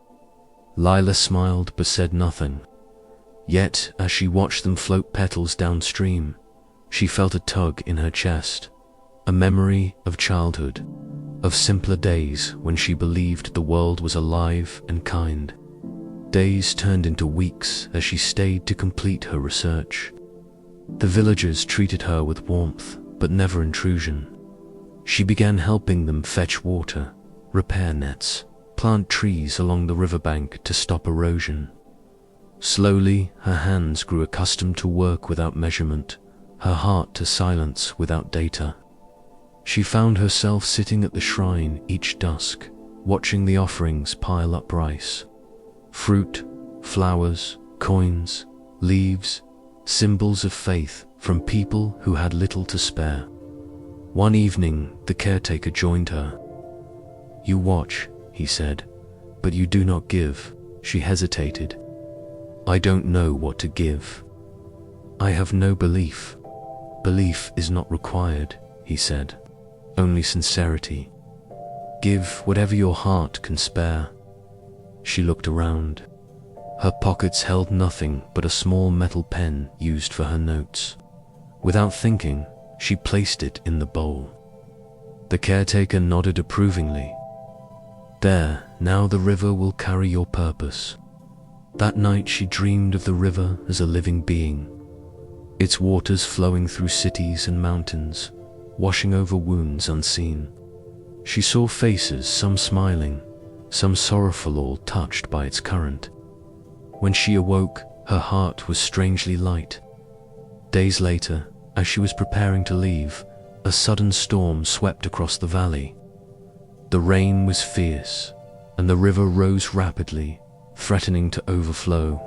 Lila smiled but said nothing. Yet, as she watched them float petals downstream, she felt a tug in her chest, a memory of childhood, of simpler days when she believed the world was alive and kind. Days turned into weeks as she stayed to complete her research. The villagers treated her with warmth, but never intrusion. She began helping them fetch water, repair nets, plant trees along the riverbank to stop erosion. Slowly, her hands grew accustomed to work without measurement, her heart to silence without data. She found herself sitting at the shrine each dusk, watching the offerings pile up rice. Fruit, flowers, coins, leaves, symbols of faith from people who had little to spare. One evening, the caretaker joined her. "You watch," he said, "but you do not give." She hesitated. "I don't know what to give. I have no belief." "Belief is not required," he said, "only sincerity. Give whatever your heart can spare." She looked around. Her pockets held nothing but a small metal pen used for her notes. Without thinking, she placed it in the bowl. The caretaker nodded approvingly. "There, Now the river will carry your purpose." That night she dreamed of the river as a living being, its waters flowing through cities and mountains, washing over wounds unseen. She saw faces, some smiling, some sorrowful, all touched by its current. When she awoke, her heart was strangely light. Days later, as she was preparing to leave, a sudden storm swept across the valley. The rain was fierce, and the river rose rapidly, threatening to overflow.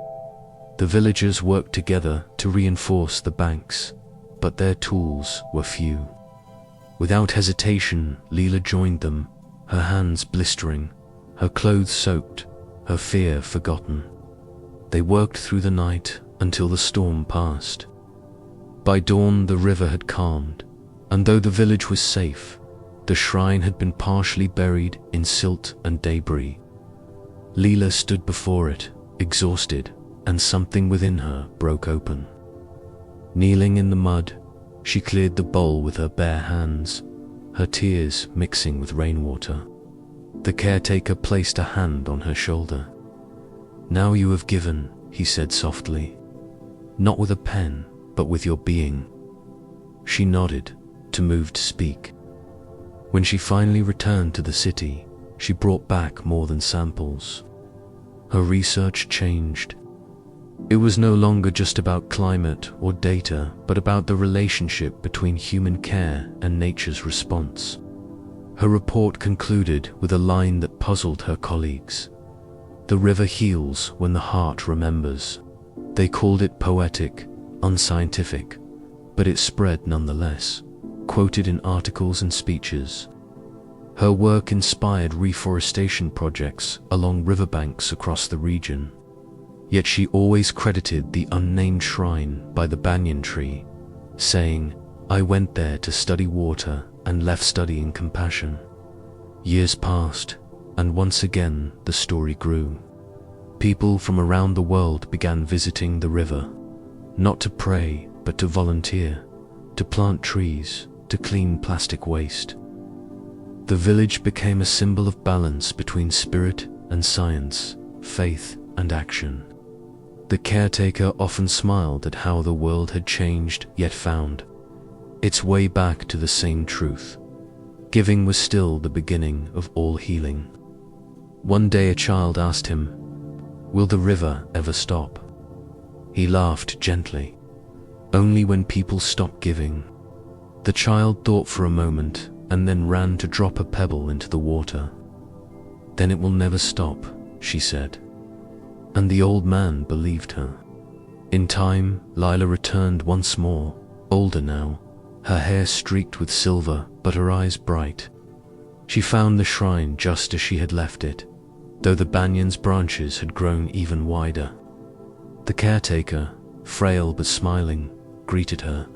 The villagers worked together to reinforce the banks, but their tools were few. Without hesitation, Leela joined them, her hands blistering, her clothes soaked, her fear forgotten. They worked through the night until the storm passed. By dawn, the river had calmed, and though the village was safe, the shrine had been partially buried in silt and debris. Leela stood before it, exhausted, and something within her broke open. Kneeling in the mud, she cleared the bowl with her bare hands, her tears mixing with rainwater. The caretaker placed a hand on her shoulder. "Now you have given," he said softly, "not with a pen, but with your being." She nodded, too moved to speak. When she finally returned to the city, she brought back more than samples. Her research changed. It was no longer just about climate or data, but about the relationship between human care and nature's response. Her report concluded with a line that puzzled her colleagues. "The river heals when the heart remembers." They called it poetic, unscientific, but it spread nonetheless, quoted in articles and speeches. Her work inspired reforestation projects along riverbanks across the region. Yet she always credited the unnamed shrine by the banyan tree, saying, "I went there to study water and left studying compassion." Years passed, and once again the story grew. People from around the world began visiting the river, not to pray, but to volunteer, to plant trees, to clean plastic waste. The village became a symbol of balance between spirit and science, faith and action. The caretaker often smiled at how the world had changed, yet found its way back to the same truth. Giving was still the beginning of all healing. One day a child asked him, "Will the river ever stop?" He laughed gently. "Only when people stop giving." The child thought for a moment and then ran to drop a pebble into the water. "Then it will never stop," she said. And the old man believed her. In time, Leela returned once more, older now, her hair streaked with silver but her eyes bright. She found the shrine just as she had left it, though the banyan's branches had grown even wider. The caretaker, frail but smiling, greeted her.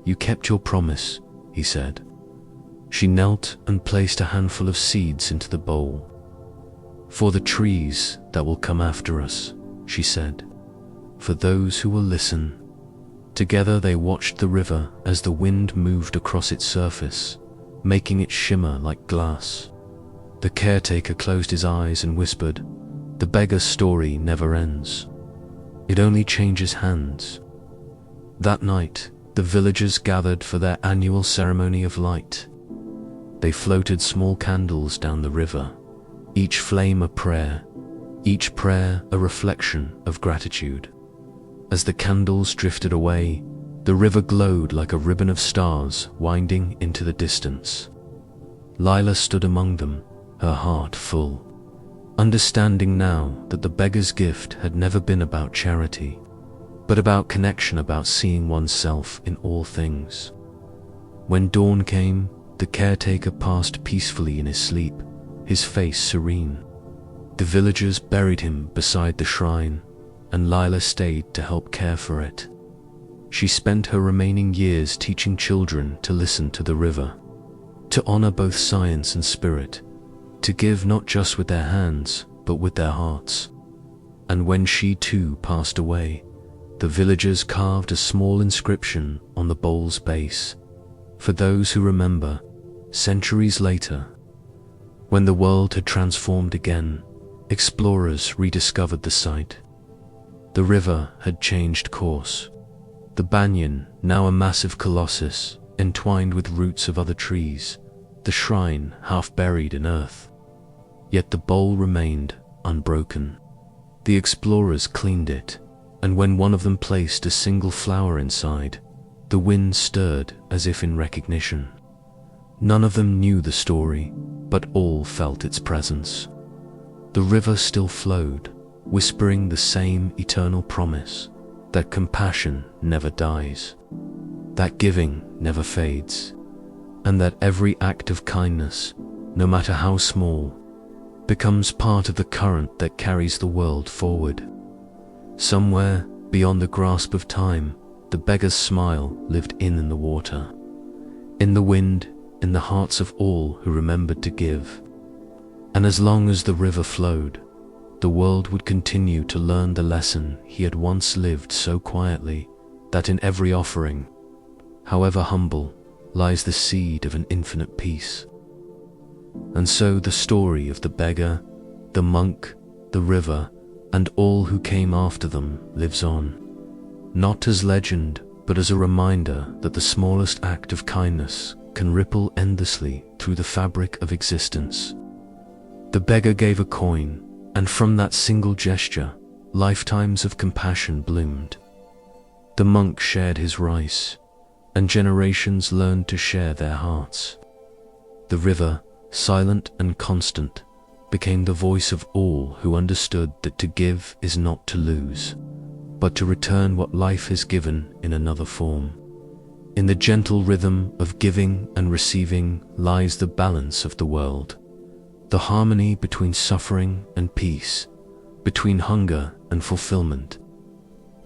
"You kept your promise," he said. She knelt and placed a handful of seeds into the bowl. "For the trees that will come after us," she said, "for those who will listen." Together they watched the river as the wind moved across its surface, making it shimmer like glass. The caretaker closed his eyes and whispered, "The beggar's story never ends. It only changes hands." That night, the villagers gathered for their annual ceremony of light. They floated small candles down the river, each flame a prayer, each prayer a reflection of gratitude. As the candles drifted away, the river glowed like a ribbon of stars winding into the distance. Leela stood among them, her heart full, understanding now that the beggar's gift had never been about charity, but about connection, about seeing oneself in all things. When dawn came, the caretaker passed peacefully in his sleep, his face serene. The villagers buried him beside the shrine, and Leela stayed to help care for it. She spent her remaining years teaching children to listen to the river, to honor both science and spirit, to give not just with their hands, but with their hearts. And when she too passed away, the villagers carved a small inscription on the bowl's base, for those who remember, centuries later. When the world had transformed again, explorers rediscovered the site. The river had changed course. The banyan, now a massive colossus, entwined with roots of other trees, the shrine half buried in earth. Yet the bowl remained unbroken. The explorers cleaned it, and when one of them placed a single flower inside, the wind stirred as if in recognition. None of them knew the story, but all felt its presence. The river still flowed, whispering the same eternal promise that compassion never dies, that giving never fades, and that every act of kindness, no matter how small, becomes part of the current that carries the world forward. Somewhere beyond the grasp of time, the beggar's smile lived in the water, in the wind, in the hearts of all who remembered to give. And as long as the river flowed, the world would continue to learn the lesson he had once lived so quietly, that in every offering, however humble, lies the seed of an infinite peace. And so the story of the beggar, the monk, the river, and all who came after them lives on, not as legend, but as a reminder that the smallest act of kindness can ripple endlessly through the fabric of existence. The beggar gave a coin, and from that single gesture, lifetimes of compassion bloomed. The monk shared his rice, and generations learned to share their hearts. The river, silent and constant, became the voice of all who understood that to give is not to lose, but to return what life has given in another form. In the gentle rhythm of giving and receiving lies the balance of the world, the harmony between suffering and peace, between hunger and fulfillment.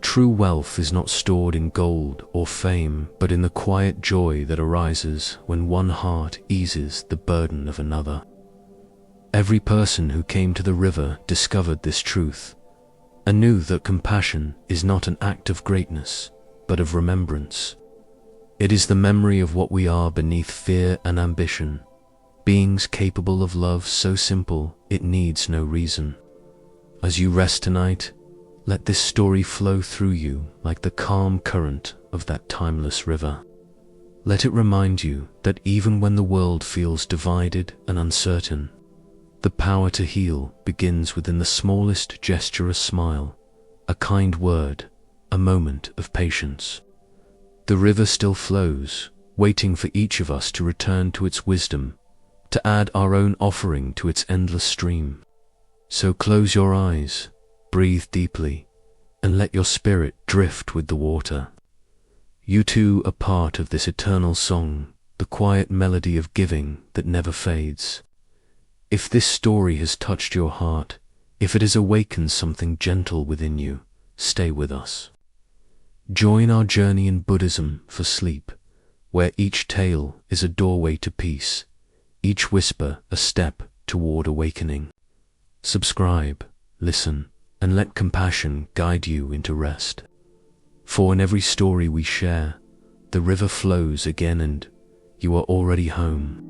True wealth is not stored in gold or fame, but in the quiet joy that arises when one heart eases the burden of another. Every person who came to the river discovered this truth, and knew that compassion is not an act of greatness, but of remembrance. It is the memory of what we are beneath fear and ambition, beings capable of love so simple it needs no reason. As you rest tonight, let this story flow through you like the calm current of that timeless river. Let it remind you that even when the world feels divided and uncertain, the power to heal begins within the smallest gesture, a smile, a kind word, a moment of patience. The river still flows, waiting for each of us to return to its wisdom, to add our own offering to its endless stream. So close your eyes, breathe deeply, and let your spirit drift with the water. You too are part of this eternal song, the quiet melody of giving that never fades. If this story has touched your heart, if it has awakened something gentle within you, stay with us. Join our journey in Buddhism for sleep, where each tale is a doorway to peace, each whisper a step toward awakening. Subscribe, listen, and let compassion guide you into rest. For in every story we share, the river flows again and you are already home.